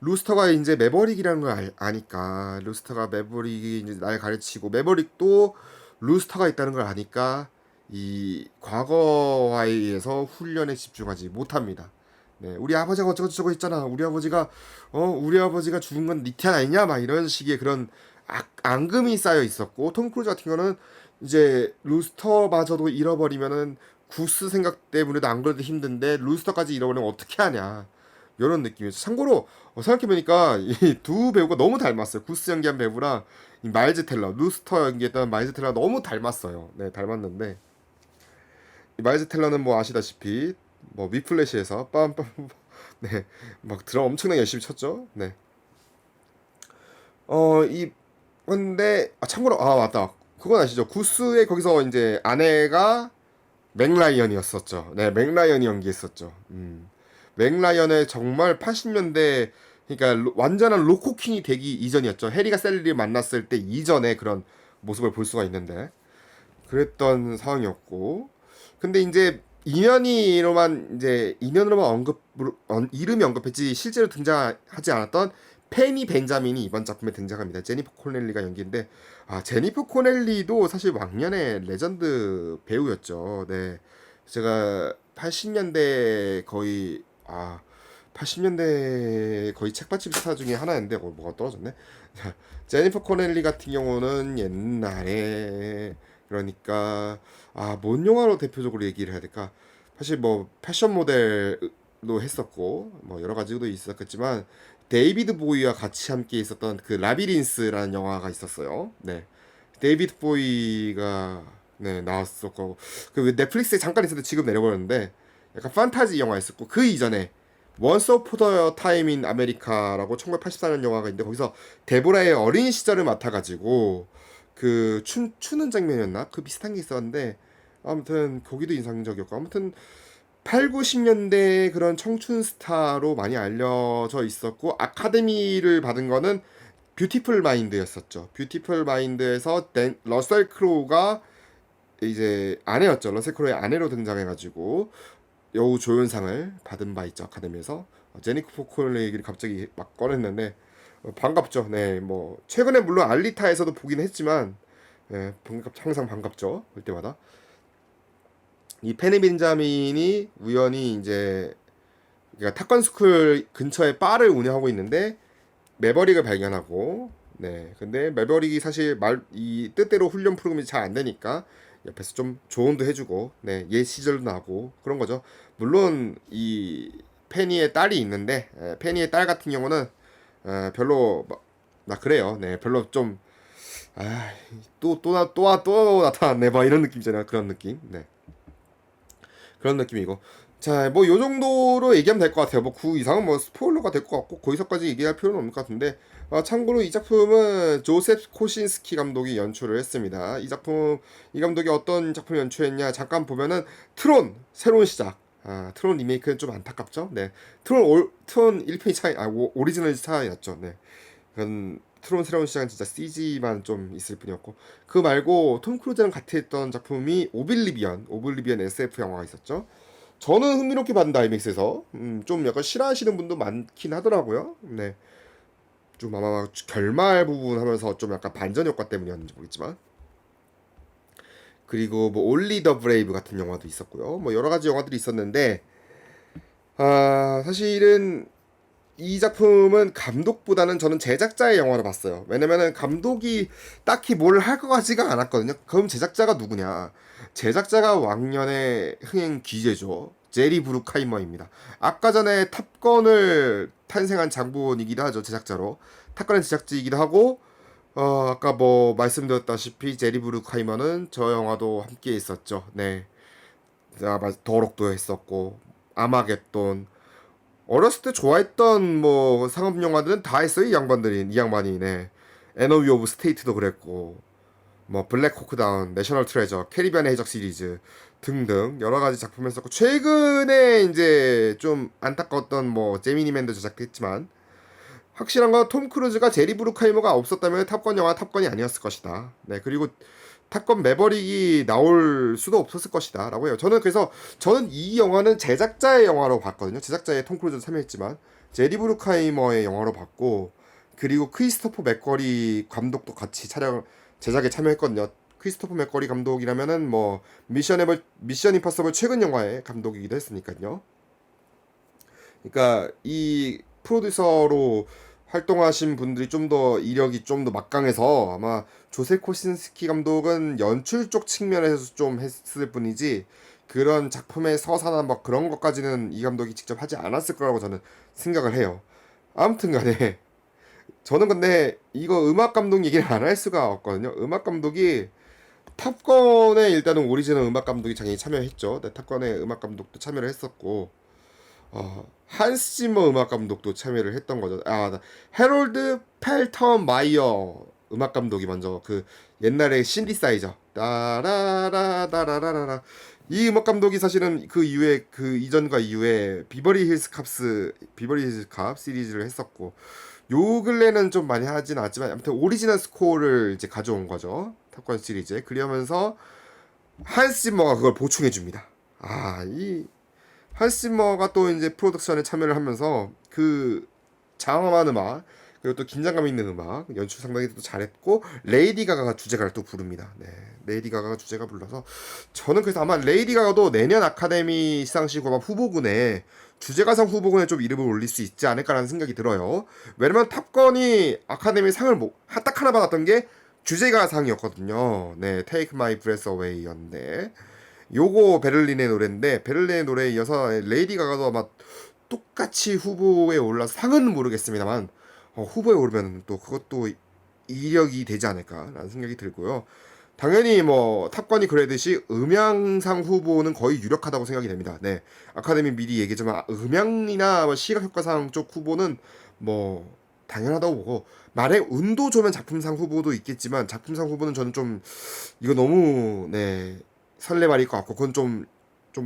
루스터가 이제 매버릭이라는 걸 아니까 루스터가 매버릭이 이제 날 가르치고 매버릭도 루스터가 있다는 걸 아니까 이 과거화에 의해서 훈련에 집중하지 못합니다. 네, 우리 아버지가 어쩌고저쩌고 했잖아. 우리 아버지가 죽은 건 니티안 아니냐? 막 이런 식의 그런 앙금이 쌓여 있었고 톰 크루즈 같은 거는 이제 루스터마저도 잃어버리면은 구스 생각 때문에도 안 그래도 힘든데 루스터까지 잃어버리면 어떻게 하냐? 이런 느낌이었죠. 참고로 생각해보니까 이 두 배우가 너무 닮았어요. 구스 연기한 배우랑 이 마일즈 텔러, 루스터 연기했던 마일즈 텔러 너무 닮았어요. 네, 닮았는데 이 마일즈 텔러는 뭐 아시다시피 뭐 위플래시에서 빰빰 네, 막 드럼 엄청나게 열심히 쳤죠. 네. 이 근데 참고로 맞다. 그건 아시죠? 구스의 거기서 이제 아내가 맥라이언이었었죠. 네, 맥라이언이 연기했었죠. 맥라이언의 정말 80년대 그러니까 완전한 로코킹이 되기 이전이었죠. 해리가 셀리를 만났을 때 이전의 그런 모습을 볼 수가 있는데 그랬던 상황이었고 근데 이제 인연으로만 이름이 언급했지 실제로 등장하지 않았던 페니 벤자민이 이번 작품에 등장합니다. 제니퍼 코넬리가 연기인데 제니퍼 코넬리도 사실 왕년의 레전드 배우였죠. 네. 제가 80년대 거의 80년대 거의 책받침 스타 중에 하나였는데 뭐가 떨어졌네. 제니퍼 코넬리 같은 경우는 옛날에 그러니까 뭔 영화로 대표적으로 얘기를 해야 될까? 사실 뭐 패션 모델도 했었고 뭐 여러 가지도 있었겠지만 데이비드 보이와 같이 함께 있었던 그 라비린스라는 영화가 있었어요. 네. 데이비드 보이가 네, 나왔었고 그 넷플릭스에 잠깐 있었는데 지금 내려버렸는데 약간 판타지 영화였었고 그 이전에 원스 오포더 타임 인 아메리카라고 1984년 영화가 있는데 거기서 데보라의 어린 시절을 맡아가지고 그 추는 장면이었나? 그 비슷한 게 있었는데 아무튼 거기도 인상적이었고 아무튼 8, 90년대 그런 청춘 스타로 많이 알려져 있었고 아카데미를 받은 거는 뷰티풀 마인드였었죠. 뷰티풀 마인드에서 러셀 크로우가 이제 아내였죠. 러셀 크로우의 아내로 등장해가지고 여우 조연상을 받은 바 있죠. 아카데미에서 제니퍼 포콜의 얘기를 갑자기 막 꺼냈는데 반갑죠. 네, 뭐 최근에 물론 알리타에서도 보긴 했지만 항상 반갑죠. 볼 때마다 이 페니 벤자민이 우연히 이제 그러니까 탑건 스쿨 근처에 바를 운영하고 있는데 매버릭을 발견하고 네, 근데 매버릭이 사실 이 뜻대로 훈련 프로그램이 잘 안 되니까 옆에서 좀 조언도 해주고 옛 시절도 나고 그런 거죠. 물론 이 페니의 딸이 있는데 페니의 딸 같은 경우는 별로 그래요. 네, 별로 좀 또 나타났네 막 이런 느낌이잖아요. 그런 느낌. 네. 그런 느낌이고 자, 뭐 요 정도로 얘기하면 될 것 같아요. 뭐 그 이상은 뭐 스포일러가 될 것 같고 거기서까지 얘기할 필요는 없을 것 같은데, 참고로 이 작품은 조셉 코신스키 감독이 연출을 했습니다. 이 감독이 어떤 작품 연출했냐 잠깐 보면은 트론 새로운 시작. 트론 리메이크는 좀 안타깝죠. 네, 트론 1편이 차이, 오리지널 차이 났죠. 네, 그건 트론 새로운 시작은 진짜 CG만 좀 있을 뿐이었고, 그 말고 톰 크루즈랑 같이 했던 작품이 오블리비언 SF 영화가 있었죠. 저는 흥미롭게 봤는데 IMAX에서 좀 약간 싫어하시는 분도 많긴 하더라고요. 네, 좀 아마 결말 부분 하면서 좀 약간 반전 효과 때문이었는지 모르겠지만, 그리고 뭐 올리 더 브레이브 같은 영화도 있었고요. 뭐 여러 가지 영화들이 있었는데, 사실은 이 작품은 감독보다는 저는 제작자의 영화로 봤어요. 왜냐면은 감독이 딱히 뭘 할 것 같지가 않았거든요. 그럼 제작자가 누구냐? 제작자가 왕년의 흥행 귀재죠. 제리 브루카이머입니다. 아까 전에 탑건을 탄생한 장본이기도 하죠. 제작자로. 탑건의 제작자이기도 하고, 아까 뭐 말씀드렸다시피 제리 브루카이머는 저 영화도 함께 있었죠. 네. 더럭도 했었고, 아마겟돈, 어렸을 때 좋아했던 뭐 상업 영화들은 다 했어요. 이 양반이. 네. 에너미 오브 스테이트도 그랬고, 뭐 블랙 호크 다운, 내셔널 트레저, 캐리비안의 해적 시리즈 등등 여러 가지 작품 했었고, 최근에 이제 좀 안타까웠던 뭐 제미니맨도 제작했지만, 확실한 건 톰 크루즈가 제리 브루카이머가 없었다면 탑건 영화 탑건이 아니었을 것이다. 네, 그리고 탑건 매버릭이 나올 수도 없었을 것이다라고 해요. 저는 이 영화는 제작자의 영화로 봤거든요. 제작자의 톰 크루즈도 참여했지만 제리 브루카이머의 영화로 봤고, 그리고 크리스토퍼 맥거리 감독도 같이 제작에 참여했거든요. 크리스토퍼 맥거리 감독이라면은 뭐 미션 임파서블 최근 영화의 감독이기도 했으니까요. 그러니까 이 프로듀서로 활동하신 분들이 좀 더 이력이 좀 더 막강해서, 아마 조세 코신스키 감독은 연출 쪽 측면에서 좀 했을 뿐이지 그런 작품의 서사나 뭐 그런 것까지는 이 감독이 직접 하지 않았을 거라고 저는 생각을 해요. 아무튼 간에 저는 근데 이거 음악 감독 얘기를 안 할 수가 없거든요. 음악 감독이 탑건에 일단은 오리지널 음악 감독이 장에 참여했죠. 네, 탑건의 음악 감독도 참여를 했었고, 한스 짐머 음악 감독도 참여를 했던 거죠. 해롤드 펠턴 마이어 음악 감독이 먼저 그 옛날에 신디사이저 따라라라라라라라, 이 음악 감독이 사실은 그 이후에 그 이전과 이후에 비버리 힐스 캅 시리즈를 했었고, 요 근래는 좀 많이 하진 않았지만 아무튼 오리지널 스코어를 이제 가져온 거죠. 탑건 시리즈에. 그러면서 한스 짐머가 그걸 보충해 줍니다. 이 한스머가 또 이제 프로덕션에 참여를 하면서 그 장엄한 음악, 그리고 또 긴장감 있는 음악 연출 상당히 또 잘했고, 레이디 가가가 주제가를 또 부릅니다. 네, 레이디 가가가 주제가 불러서 저는 그래서 아마 레이디 가가도 내년 아카데미 시상식 후보군에 주제가상 후보군에 좀 이름을 올릴 수 있지 않을까라는 생각이 들어요. 왜냐면 탑건이 아카데미 상을 딱 하나 받았던 게 주제가상이었거든요. 네, Take My Breath Away였는데, 요거 베를린의 노래인데, 베를린의 노래에 이어서 레이디 가가도 아마 똑같이 후보에 올라, 상은 모르겠습니다만 후보에 오르면 또 그것도 이력이 되지 않을까라는 생각이 들고요. 당연히 뭐 탑건이 그러듯이 음향상 후보는 거의 유력하다고 생각이 됩니다. 네, 아카데미 미리 얘기했지만 음향이나 뭐 시각 효과상 쪽 후보는 뭐 당연하다고 보고, 말에 운도 좋으면 작품상 후보도 있겠지만 작품상 후보는 저는 좀 이거 너무 설레발일 것 같고, 그건 좀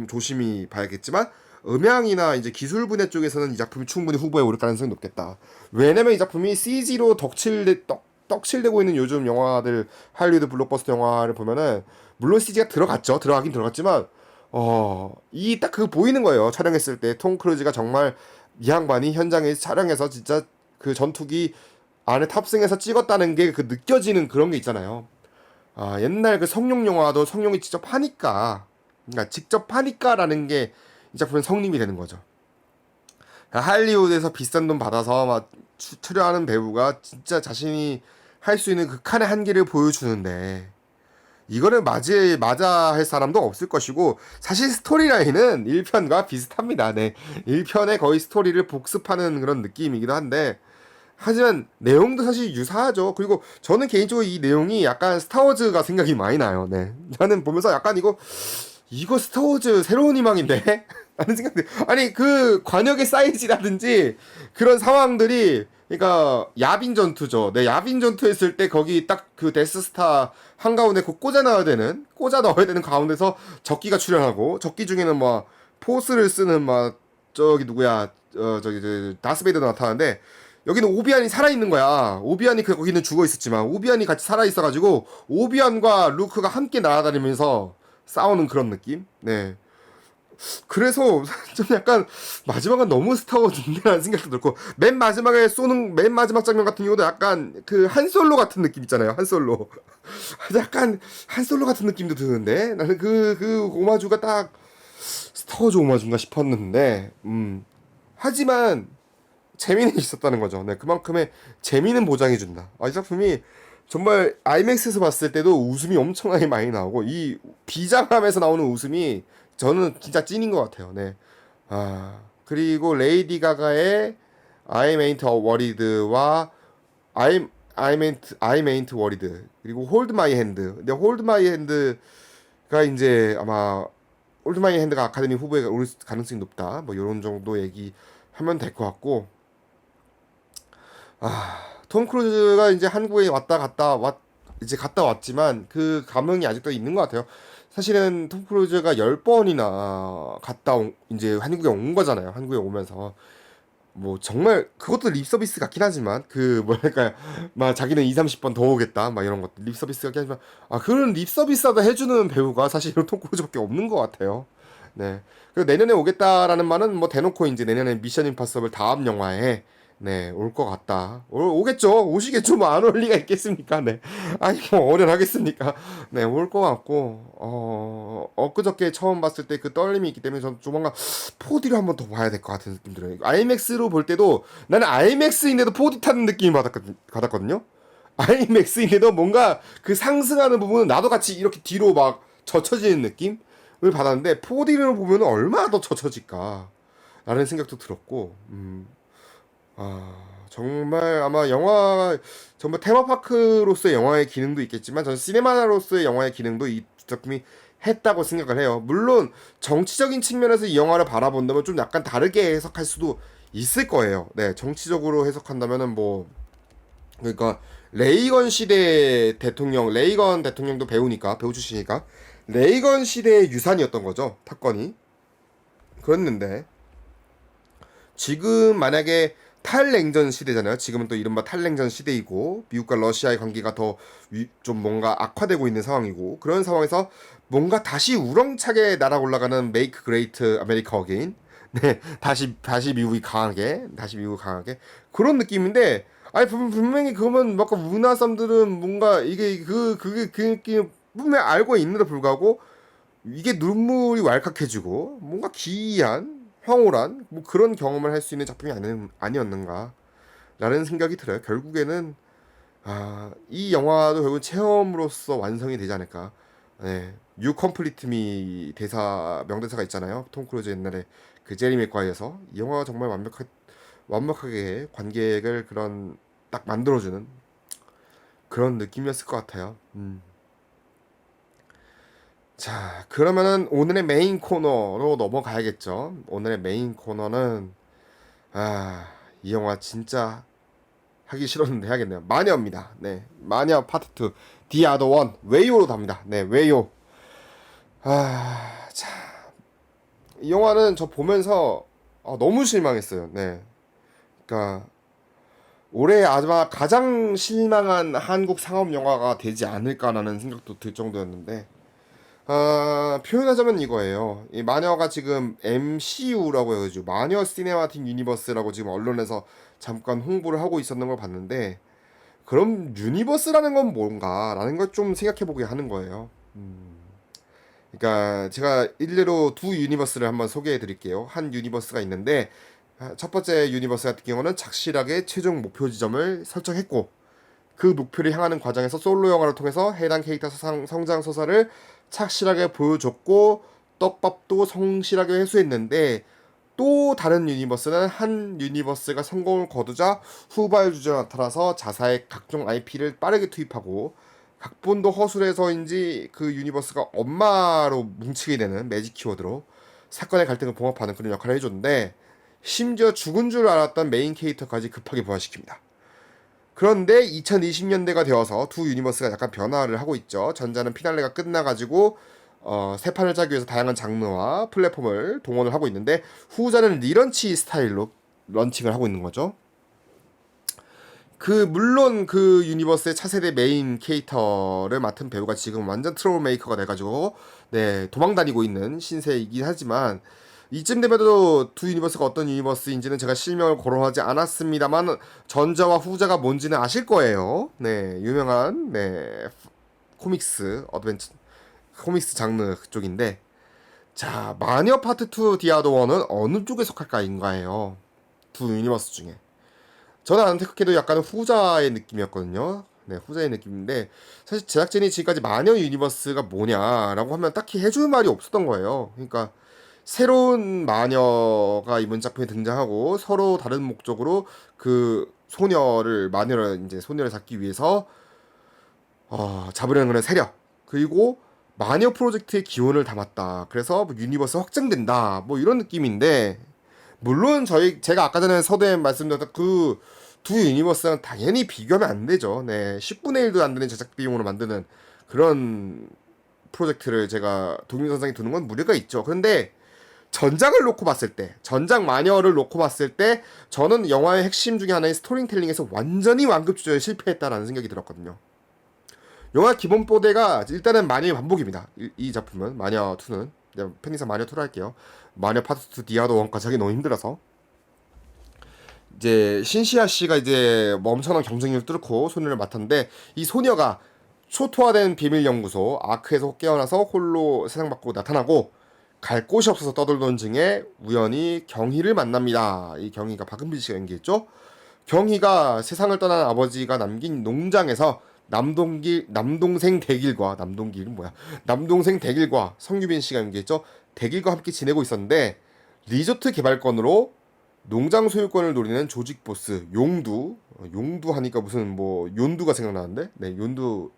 조심히 봐야겠지만, 음향이나 이제 기술 분야 쪽에서는 이 작품이 충분히 후보에 오를 가능성이 높겠다. 왜냐면 이 작품이 CG로 떡칠되고 있는 요즘 영화들, 할리우드 블록버스터 영화를 보면은 물론 CG가 들어가긴 들어갔지만 이 딱 그 보이는 거예요. 촬영했을 때 톰 크루즈가 정말 이 양반이 현장에 촬영해서 진짜 그 전투기 안에 탑승해서 찍었다는 게 그 느껴지는 그런 게 있잖아요. 옛날 그 성룡 영화도 성룡이 직접 하니까, 그러니까 직접 하니까라는 게 이 작품의 성립이 되는 거죠. 그러니까 할리우드에서 비싼 돈 받아서 막 출연하는 배우가 진짜 자신이 할 수 있는 극한의 한계를 보여주는데, 이거를 맞아 할 사람도 없을 것이고, 사실 스토리라인은 1편과 비슷합니다. 네. 1편의 거의 스토리를 복습하는 그런 느낌이기도 한데, 하지만 내용도 사실 유사하죠. 그리고 저는 개인적으로 이 내용이 약간 스타워즈가 생각이 많이 나요. 네. 저는 보면서 약간 이거 스타워즈 새로운 희망인데 라는 생각이 아니 그 관역의 사이즈라든지 그런 상황들이 그러니까 야빈 전투죠. 네, 야빈 전투 했을 때 거기 딱 그 데스스타 한가운데 그 꽂아 넣어야 되는 가운데서 적기가 출현하고 적기 중에는 뭐 포스를 쓰는 막 저기 누구야 저기 다스베이더도 나타나는데 여기는 오비안이 살아있는 거야. 오비안이 거기는 죽어 있었지만 오비안이 같이 살아 있어가지고 오비안과 루크가 함께 날아다니면서 싸우는 그런 느낌. 네. 그래서 좀 약간 마지막은 너무 스타워즈인데라는 생각도 들고 맨 마지막에 쏘는 맨 마지막 장면 같은 경우도 약간 그 한솔로 같은 느낌 있잖아요. 한솔로 약간 한솔로 같은 느낌도 드는데 나는 그 오마주가 딱 스타워즈 오마주인가 싶었는데 하지만 재미는 있었다는 거죠. 네, 그만큼의 재미는 보장해준다. 이 작품이 정말 아이맥스에서 봤을 때도 웃음이 엄청나게 많이 나오고 이 비장함에서 나오는 웃음이 저는 진짜 찐인 것 같아요. 네. 그리고 레이디 가가의 I'm Ain't Worried와 I'm Ain't Worried 그리고 Hold My Hand. 근데 Hold My Hand가 이제 아마 홀드 마이 핸드가 아카데미 후보에 오를 가능성이 높다. 뭐 이런 정도 얘기하면 될 것 같고 톰 크루즈가 이제 한국에 이제 갔다 왔지만 그 감흥이 아직도 있는 것 같아요. 사실은 톰 크루즈가 10번이나 이제 한국에 온 거잖아요. 한국에 오면서. 뭐 정말 그것도 립서비스 같긴 하지만 그 뭐랄까요 막 자기는 2, 30번 더 오겠다 막 이런 것도 립서비스 같긴 하지만 그런 립서비스라도 해주는 배우가 사실은 톰 크루즈밖에 없는 것 같아요. 네. 그리고 내년에 오겠다라는 말은 뭐 대놓고 이제 내년에 미션 임파서블 다음 영화에 네, 올 것 같다. 오겠죠. 오시겠죠. 뭐 안 올 리가 있겠습니까? 네. 아니 뭐 어련하겠습니까? 네, 올 것 같고 엊그저께 처음 봤을 때 그 떨림이 있기 때문에 저는 조만간 4D로 한번 더 봐야 될 것 같은 느낌 들어요. 아이맥스로 볼 때도 나는 아이맥스인데도 4D 타는 느낌이 받았거든요. 아이맥스인데도 뭔가 그 상승하는 부분은 나도 같이 이렇게 뒤로 막 젖혀지는 느낌을 받았는데 4D로 보면 얼마나 더 젖혀질까 라는 생각도 들었고 정말 아마 영화 정말 테마파크로서의 영화의 기능도 있겠지만 저는 시네마로서의 영화의 기능도 이 작품이 했다고 생각을 해요. 물론 정치적인 측면에서 이 영화를 바라본다면 좀 약간 다르게 해석할 수도 있을 거예요. 네, 정치적으로 해석한다면은 뭐 그러니까 레이건 대통령도 배우 출신이니까 레이건 시대의 유산이었던 거죠. 탑건이. 그랬는데 지금 만약에 탈냉전 시대잖아요. 지금은 또 이른바 탈냉전 시대이고 미국과 러시아의 관계가 더 좀 뭔가 악화되고 있는 상황이고 그런 상황에서 뭔가 다시 우렁차게 날아 올라가는 Make Great America Again. 네, 다시 미국이 강하게 그런 느낌인데 아니 분명히 그러면 막 문화 썸들은 뭔가 이게 그 느낌 분명히 알고 있는데도 불구하고 이게 눈물이 왈칵해지고 뭔가 기이한 황홀한 뭐 그런 경험을 할 수 있는 작품이 아니었는가 라는 생각이 들어요. 결국에는 이 영화도 결국 체험으로서 완성이 되지 않을까. 네. You Complete Me 명대사가 있잖아요. 톰 크루즈 옛날에 그 제리 맥과이어서 이 영화가 정말 완벽하게 관객을 그런 딱 만들어주는 그런 느낌이었을 것 같아요. 자, 그러면은 오늘의 메인 코너로 넘어가야겠죠. 오늘의 메인 코너는 이 영화 진짜 하기 싫었는데 해야겠네요. 마녀입니다. 네, 마녀 파트 2, The Other One, 웨요로 답니다. 네, 웨요. 자, 이 영화는 저 보면서 너무 실망했어요. 네, 그러니까 올해 아마 가장 실망한 한국 상업 영화가 되지 않을까라는 생각도 들 정도였는데 표현하자면 이거예요. 이 마녀가 지금 MCU라고 해가지고 마녀 시네마틱 유니버스라고 지금 언론에서 잠깐 홍보를 하고 있었는 걸 봤는데 그럼 유니버스라는 건 뭔가라는 걸 좀 생각해보게 하는 거예요. 그러니까 제가 일례로 두 유니버스를 한번 소개해 드릴게요. 한 유니버스가 있는데 첫 번째 유니버스 같은 경우는 착실하게 최종 목표 지점을 설정했고 그 목표를 향하는 과정에서 솔로 영화를 통해서 해당 캐릭터 성장 서사를 착실하게 보여줬고 떡밥도 성실하게 회수했는데 또 다른 유니버스는 한 유니버스가 성공을 거두자 후발 주제가 나타나서 자사의 각종 IP를 빠르게 투입하고 각본도 허술해서인지 그 유니버스가 엄마로 뭉치게 되는 매직 키워드로 사건의 갈등을 봉합하는 그런 역할을 해줬는데 심지어 죽은 줄 알았던 메인 캐릭터까지 급하게 부활시킵니다. 그런데 2020년대가 되어서 두 유니버스가 약간 변화를 하고 있죠. 전자는 피날레가 끝나가지고 새 판을 짜기 위해서 다양한 장르와 플랫폼을 동원을 하고 있는데 후자는 리런치 스타일로 런칭을 하고 있는 거죠. 물론 그 유니버스의 차세대 메인 캐릭터를 맡은 배우가 지금 완전 트러블 메이커가 돼가지고 네 도망다니고 있는 신세이긴 하지만 이쯤 되면도 두 유니버스가 어떤 유니버스인지는 제가 실명을 거론하지 않았습니다만 전자와 후자가 뭔지는 아실 거예요. 네 유명한 네 코믹스 어드벤처 코믹스 장르 쪽인데 자 마녀 파트 2 디아도 1은 어느 쪽에 속할까인가예요. 두 유니버스 중에 저는 안타깝게도 약간 후자의 느낌이었거든요. 네, 후자의 느낌인데 사실 제작진이 지금까지 마녀 유니버스가 뭐냐라고 하면 딱히 해줄 말이 없었던 거예요. 그러니까 새로운 마녀가 이번 작품에 등장하고 서로 다른 목적으로 그 마녀를 이제 소녀를 잡기 위해서 잡으려는 그런 세력 그리고 마녀 프로젝트의 기원을 담았다. 그래서 뭐 유니버스 확장된다. 뭐 이런 느낌인데 물론 제가 아까 전에 서두에 말씀드렸던 그 두 유니버스랑 당연히 비교하면 안 되죠. 네, 10분의 1도 안 되는 제작 비용으로 만드는 그런 프로젝트를 제가 독립선상에 두는 건 무리가 있죠. 그런데 전작을 놓고 봤을 때, 전작 마녀를 놓고 봤을 때 저는 영화의 핵심 중에 하나인 스토리텔링에서 완전히 완급 조절에 실패했다라는 생각이 들었거든요. 영화 기본 뽀대가 일단은 마녀의 반복입니다. 이 작품은 마녀 2는 팬이상 마녀 2로 할게요. 마녀 파트 2 디아도 1까지 하기 너무 힘들어서 이제 신시아 씨가 이제 뭐 엄청난 경쟁력을 뚫고 소녀를 맡았는데 이 소녀가 초토화된 비밀 연구소 아크에서 깨어나서 홀로 세상 밖으로 나타나고 갈 곳이 없어서 떠돌던 중에 우연히 경희를 만납니다. 이 경희가 박은빈 씨가 연기했죠. 경희가 세상을 떠난 아버지가 남긴 농장에서 남동생 대길과 성규빈 씨가 연기했죠. 대길과 함께 지내고 있었는데 리조트 개발권으로 농장 소유권을 노리는 조직 보스 용두 하니까 무슨 뭐 윤두가 생각나는데 네 윤두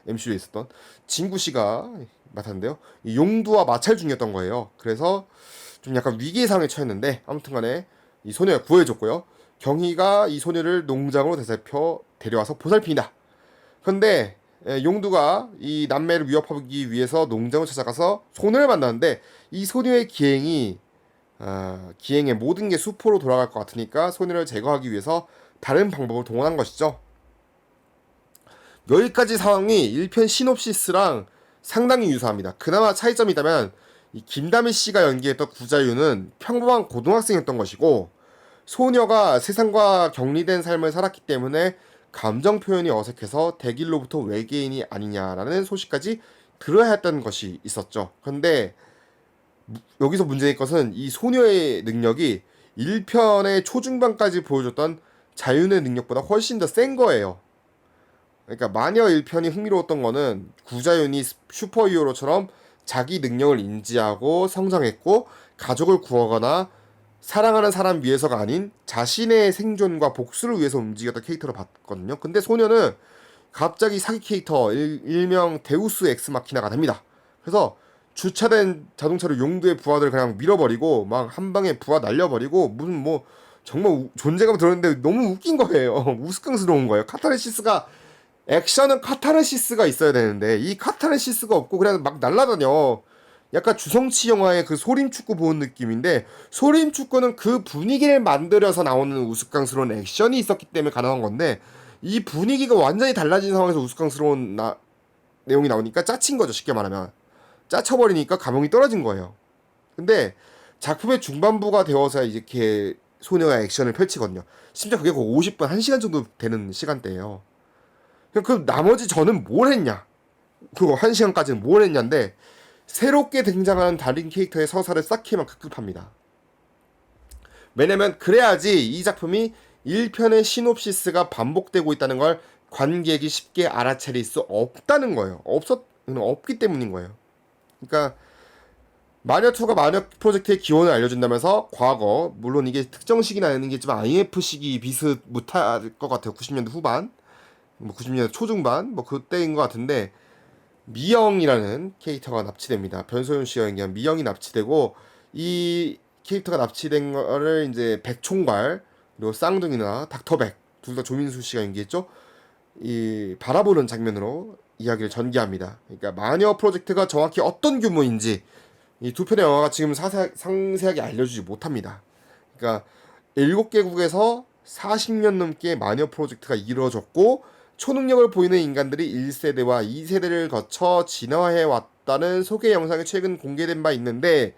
MCU에 있었던 진구 씨가 맡았는데요. 이 용두와 마찰 중이었던 거예요. 그래서 좀 약간 위기의 상황에 처했는데 아무튼간에 이 소녀가 구해줬고요. 경희가 이 소녀를 농장으로 되살펴 데려와서 보살핍니다. 그런데 용두가 이 남매를 위협하기 위해서 농장을 찾아가서 소녀를 만나는데 이 소녀의 기행의 모든 게 수포로 돌아갈 것 같으니까 소녀를 제거하기 위해서 다른 방법을 동원한 것이죠. 여기까지 상황이 1편 시놉시스랑 상당히 유사합니다. 그나마 차이점이 있다면 이 김다미 씨가 연기했던 구자유는 평범한 고등학생이었던 것이고 소녀가 세상과 격리된 삶을 살았기 때문에 감정 표현이 어색해서 대길로부터 외계인이 아니냐라는 소식까지 들어야 했던 것이 있었죠. 그런데 여기서 문제의 것은 이 소녀의 능력이 1편의 초중반까지 보여줬던 자윤의 능력보다 훨씬 더 센 거예요. 그러니까 마녀 1편이 흥미로웠던 거는 구자윤이 슈퍼히어로처럼 자기 능력을 인지하고 성장했고 가족을 구하거나 사랑하는 사람 위해서가 아닌 자신의 생존과 복수를 위해서 움직였던 캐릭터로 봤거든요. 근데 소녀는 갑자기 사기 캐릭터 일명 데우스 엑스 마키나가 됩니다. 그래서 주차된 자동차로 용두의 부하들 그냥 밀어버리고 막 한 방에 부하 날려버리고 무슨 뭐 정말 존재감 들었는데 너무 웃긴 거예요. 우스꽝스러운 거예요. 액션은 카타르시스가 있어야 되는데 이 카타르시스가 없고 그냥 막 날라다녀. 약간 주성치 영화의 그 소림축구 보는 느낌인데 소림축구는 그 분위기를 만들어서 나오는 우스꽝스러운 액션이 있었기 때문에 가능한 건데 이 분위기가 완전히 달라진 상황에서 우스꽝스러운 내용이 나오니까 짜친 거죠. 쉽게 말하면 짜쳐버리니까 감흥이 떨어진 거예요. 근데 작품의 중반부가 되어서 이렇게 소녀가 액션을 펼치거든요. 심지어 그게 50분, 1시간 정도 되는 시간대예요. 그 나머지 저는 뭘 했냐? 그거 1시간까지는 뭘 했냐인데 새롭게 등장하는 다른 캐릭터의 서사를 쌓기만 급급합니다. 왜냐면 그래야지 이 작품이 1편의 시놉시스가 반복되고 있다는 걸 관객이 쉽게 알아차릴 수 없다는 거예요. 없기 때문인 거예요. 그러니까 마녀2가 마녀 프로젝트의 기원을 알려준다면서 과거 물론 이게 특정 시기는 아니겠지만 IF 시기 비슷 못할 것 같아요. 90년대 후반 뭐 90년대 초중반 뭐 그때인 것 같은데 미영이라는 캐릭터가 납치됩니다. 변소윤 씨가 연기한 미영이 납치되고 이 캐릭터가 납치된 거를 이제 백총괄 그리고 쌍둥이나 닥터백 둘 다 조민수 씨가 연기했죠. 이 바라보는 장면으로 이야기를 전개합니다. 그러니까 마녀 프로젝트가 정확히 어떤 규모인지 이 두 편의 영화가 지금 상세하게 알려주지 못합니다. 그러니까 7개국에서 40년 넘게 마녀 프로젝트가 이루어졌고 초능력을 보이는 인간들이 1세대와 2세대를 거쳐 진화해 왔다는 소개 영상이 최근 공개된 바 있는데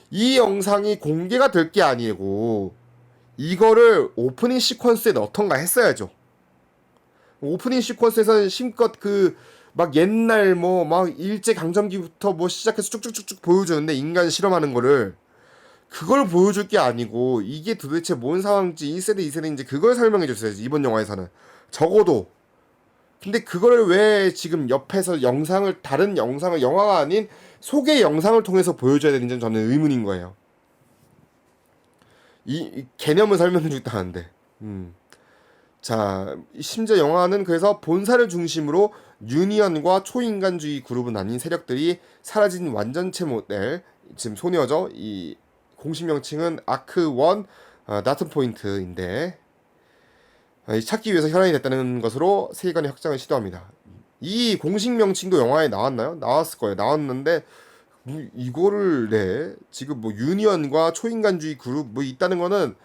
이 영상이 공개가 될 게 아니고 이거를 오프닝 시퀀스에 넣던가 했어야죠. 오프닝 시퀀스에서는 심껏 그 막 옛날 뭐 막 일제 강점기부터 뭐 시작해서 쭉쭉쭉쭉 보여주는데 인간 실험하는 거를 그걸 보여줄 게 아니고 이게 도대체 뭔 상황인지 1세대 2세대인지 그걸 설명해 줬어야지 이번 영화에서는 적어도. 근데 그거를 왜 지금 옆에서 영상을 다른 영상을 영화가 아닌 소개 영상을 통해서 보여줘야 되는지 저는 의문인 거예요. 이 개념을 설명해 주겠다는데. 자, 심지어 영화는 그래서 본사를 중심으로 유니언과 초인간주의 그룹은 아닌 세력들이 사라진 완전체 모델, 지금 소녀죠. 이 공식 명칭은 아크1 나튼 포인트인데 찾기 위해서 혈안이 됐다는 것으로 세계관의 확장을 시도합니다. 이 공식 명칭도 영화에 나왔나요? 나왔을 거예요. 나왔는데 이거를 지금 뭐 유니언과 초인간주의 그룹 뭐 있다는 거는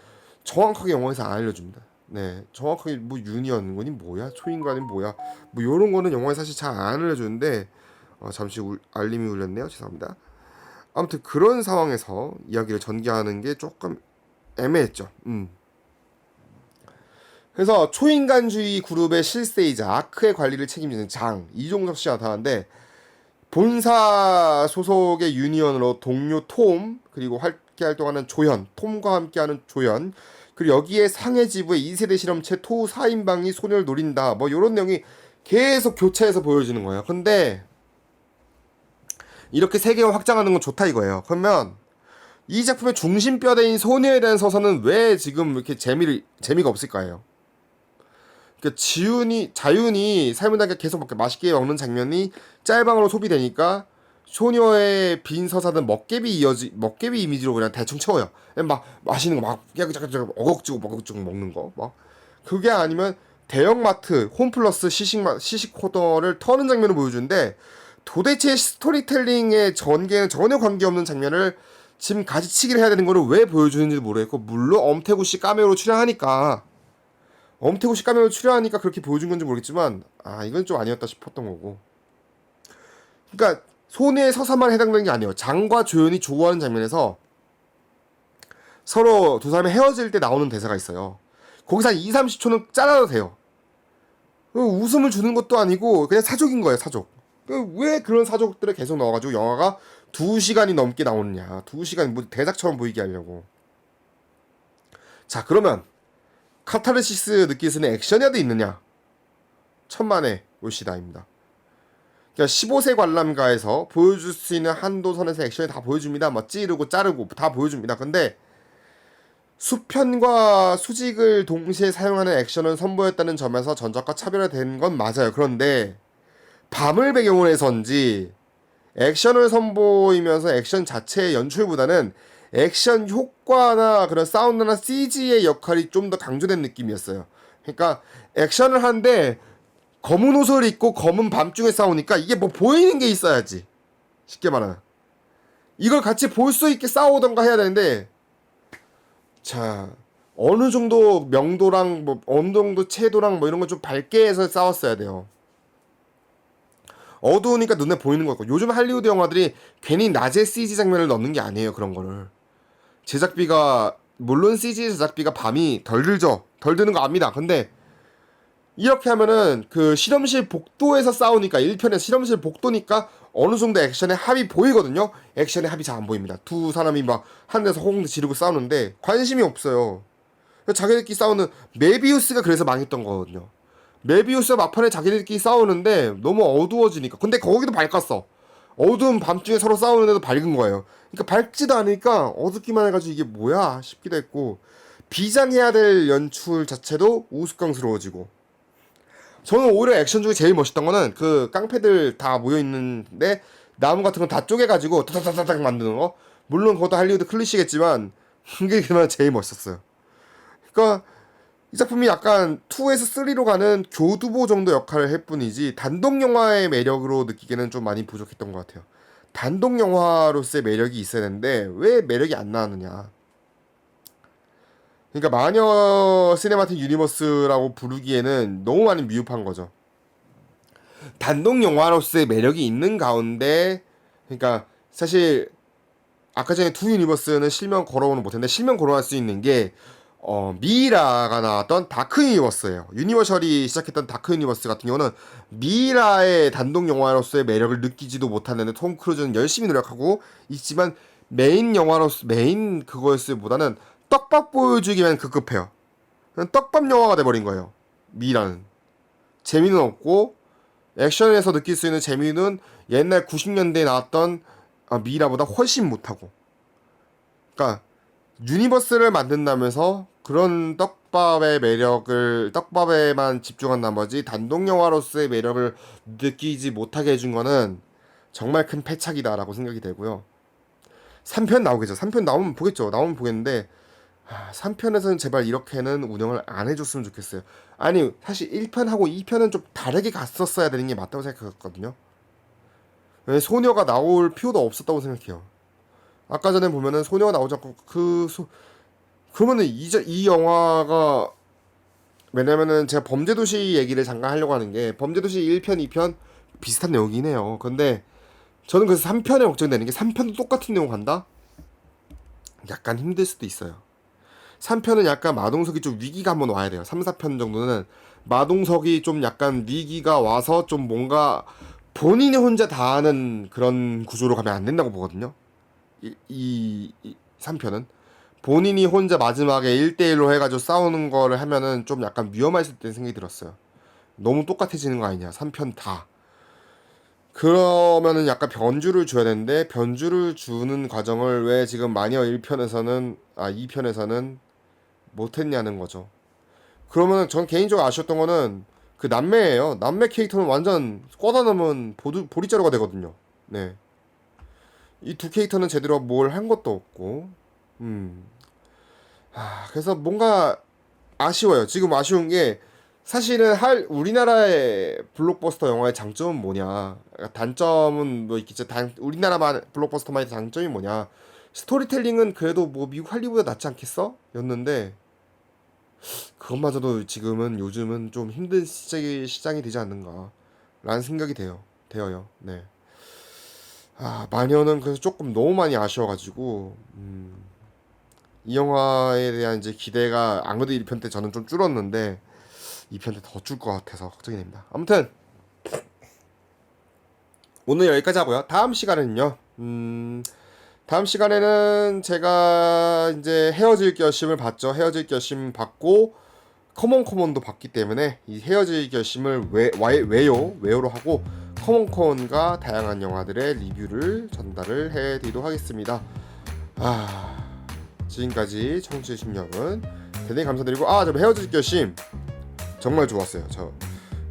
정확하게 영화에서 안 알려줍니다. 네, 정확하게 뭐 유니언이 뭐야, 초인간이 뭐야, 뭐 이런 거는 영화에 사실 잘 안 알려주는데 잠시 알림이 울렸네요. 죄송합니다. 아무튼 그런 상황에서 이야기를 전개하는 게 조금 애매했죠. 그래서 초인간주의 그룹의 실세이자 아크의 관리를 책임지는 장 이종석 씨가 나타나는데 본사 소속의 유니언으로 동료 톰 그리고 함께 활동하는 조현 톰과 함께하는 조현 그리고 여기에 상해 지부의 2세대 실험체 토 4인방이 소녀를 노린다 뭐 이런 내용이 계속 교차해서 보여지는 거예요. 근데 이렇게 세계가 확장하는 건 좋다 이거예요. 그러면 이 작품의 중심뼈대인 소녀에 대한 서사는 왜 지금 이렇게 재미가 없을까요? 그러니까 자윤이 삶을 당겨 계속 맛있게 먹는 장면이 짤방으로 소비되니까 소녀의 빈 서사는 먹개비 이미지로 그냥 대충 채워요. 그냥 막 맛있는 거 막 깨끗깨끗 어걱지고 먹는 거 막 그게 아니면 대형마트 홈플러스 시식 코너를 터는 장면을 보여주는데 도대체 스토리텔링의 전개는 전혀 관계없는 장면을 지금 가지치기를 해야 되는 거를 왜 보여주는지 모르겠고 물론 엄태구 씨 카메오로 출연하니까 그렇게 보여준 건지 모르겠지만 이건 좀 아니었다 싶었던 거고. 그러니까 손해의 서사만 해당되는 게 아니에요. 장과 조연이 좋아하는 장면에서 서로 두 사람이 헤어질 때 나오는 대사가 있어요. 거기서 한 2, 30초는 잘라도 돼요. 웃음을 주는 것도 아니고 그냥 사족인 거예요. 사족. 왜 그런 사족들을 계속 넣어가지고 영화가 2시간이 넘게 나오느냐. 2시간 뭐 대작처럼 보이게 하려고. 자 그러면 카타르시스 느낄 수 있는 액션이라도 있느냐? 천만의 올시다입니다. 그러니까 15세 관람가에서 보여줄 수 있는 한도 선에서 액션이 다 보여줍니다. 막 찌르고 자르고 다 보여줍니다. 근데 수편과 수직을 동시에 사용하는 액션을 선보였다는 점에서 전작과 차별화된 건 맞아요. 그런데 밤을 배경으로 해서인지 액션을 선보이면서 액션 자체의 연출보다는 액션 효과나 그런 사운드나 CG의 역할이 좀 더 강조된 느낌이었어요. 그러니까 액션을 하는데 검은 옷을 입고 검은 밤중에 싸우니까 이게 뭐 보이는 게 있어야지. 쉽게 말하면 이걸 같이 볼 수 있게 싸우던가 해야 되는데 자 어느 정도 명도랑 뭐 어느 정도 채도랑 뭐 이런 거 좀 밝게 해서 싸웠어야 돼요. 어두우니까 눈에 보이는 거 같고 요즘 할리우드 영화들이 괜히 낮에 CG 장면을 넣는 게 아니에요. 그런 거를 제작비가 물론 CG 제작비가 밤이 덜 들죠. 덜 드는 거 압니다. 근데 이렇게 하면은 그 실험실 복도에서 싸우니까 1편에서 실험실 복도니까 어느 정도 액션의 합이 보이거든요. 액션의 합이 잘 안 보입니다. 두 사람이 막 하늘에서 호응 지르고 싸우는데 관심이 없어요. 자기들끼리 싸우는 메비우스가 그래서 망했던 거거든요. 메비우스가 막판에 자기들끼리 싸우는데 너무 어두워지니까. 근데 거기도 밝았어. 어두운 밤중에 서로 싸우는데도 밝은 거예요. 그러니까 밝지도 않으니까 어둡기만 해가지고 이게 뭐야 싶기도 했고 비장해야 될 연출 자체도 우스꽝스러워지고. 저는 오히려 액션 중에 제일 멋있던 거는 그 깡패들 다 모여있는데 나무 같은 거 다 쪼개가지고 타타타타닥 만드는 거. 물론 그것도 할리우드 클리시겠지만 그게 그나마 제일 멋있었어요. 그러니까 이 작품이 약간 2에서 3로 가는 교두보 정도 역할을 할 뿐이지 단독 영화의 매력으로 느끼기에는 좀 많이 부족했던 것 같아요. 단독 영화로서의 매력이 있어야 되는데 왜 매력이 안 나왔느냐. 그러니까 마녀 시네마틱 유니버스라고 부르기에는 너무 많이 미흡한 거죠. 단독 영화로서의 매력이 있는 가운데, 그러니까 사실 아까 전에 두 유니버스는 실명 거론을 못했는데 실명 거론할 수 있는 게 미이라가 나왔던 다크 유니버스예요. 유니버셜이 시작했던 다크 유니버스 같은 경우는 미이라의 단독 영화로서의 매력을 느끼지도 못하는데 톰 크루즈는 열심히 노력하고 있지만 메인 영화로서 메인 그거였을보다는 떡밥 보여주기만 급급해요. 떡밥 영화가 돼버린 거예요. 미이라는 재미는 없고 액션에서 느낄 수 있는 재미는 옛날 90년대에 나왔던 미이라보다 훨씬 못하고. 그러니까 유니버스를 만든다면서 그런 떡밥의 매력을 떡밥에만 집중한 나머지 단독 영화로서의 매력을 느끼지 못하게 해준 거는 정말 큰 패착이다라고 생각이 되고요. 3편 나오겠죠. 3편 나오면 보겠죠. 나오면 보겠는데 3편에서는 제발 이렇게는 운영을 안 해줬으면 좋겠어요. 아니 사실 1편하고 2편은 좀 다르게 갔었어야 되는 게 맞다고 생각했거든요. 소녀가 나올 필요도 없었다고 생각해요. 아까 전에 보면은 소녀가 나오지 않고 그러면은 이 영화가 왜냐면은 제가 범죄도시 얘기를 잠깐 하려고 하는 게 범죄도시 1편, 2편 비슷한 내용이긴 해요. 근데 저는 그래서 3편에 걱정되는 게 3편도 똑같은 내용 간다? 약간 힘들 수도 있어요. 3편은 약간 마동석이 좀 위기가 한번 와야 돼요. 3, 4편 정도는 마동석이 좀 약간 위기가 와서 좀 뭔가 본인이 혼자 다 하는 그런 구조로 가면 안 된다고 보거든요. 이 3편은 본인이 혼자 마지막에 1대1로 해가지고 싸우는 거를 하면은 좀 약간 위험할 수 있다는 생각이 들었어요. 너무 똑같아지는 거 아니냐 3편 다. 그러면은 약간 변주를 줘야 되는데 변주를 주는 과정을 왜 지금 마녀 1편에서는 2편에서는 못했냐는 거죠. 그러면은 전 개인적으로 아쉬웠던 거는 그 남매예요. 남매 캐릭터는 완전 꽂아 넣으면 보리자루가 되거든요. 네. 이 두 캐릭터는 제대로 뭘 한 것도 없고, 그래서 뭔가 아쉬워요. 지금 아쉬운 게 사실은 우리나라의 블록버스터 영화의 장점은 뭐냐? 단점은 뭐 있겠죠. 우리나라만 블록버스터만의 장점이 뭐냐? 스토리텔링은 그래도 뭐 미국 할리우드보다 낫지 않겠어? 였는데 그것마저도 지금은 요즘은 좀 힘든 시장이 되지 않는가 라는 생각이 되어요. 네. 마녀는 그래서 조금 너무 많이 아쉬워가지고 이 영화에 대한 이제 기대가 안 그래도 1편 때 저는 좀 줄었는데 2편 때 더 줄 것 같아서 걱정이 됩니다. 아무튼 오늘 여기까지 하고요. 다음 시간에는요. 다음 시간에는 제가 이제 헤어질 결심을 받죠. 헤어질 결심 받고 커먼도 받기 때문에 이 헤어질 결심을 외요로 하고 커먼과 다양한 영화들의 리뷰를 전달을 해드리도록 하겠습니다. 지금까지 청취해주신 여러분 대단히 감사드리고 저 헤어질 결심 정말 좋았어요. 저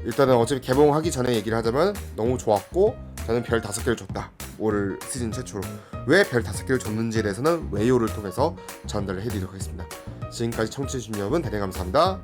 일단은 어차피 개봉하기 전에 얘기를 하자면 너무 좋았고 저는 별 5개를 줬다. 올 시즌 최초로 왜 별 5개를 줬는지에 대해서는 외요를 통해서 전달을 해드리도록 하겠습니다. 지금까지 청취해주신 여러분 대단히 감사합니다.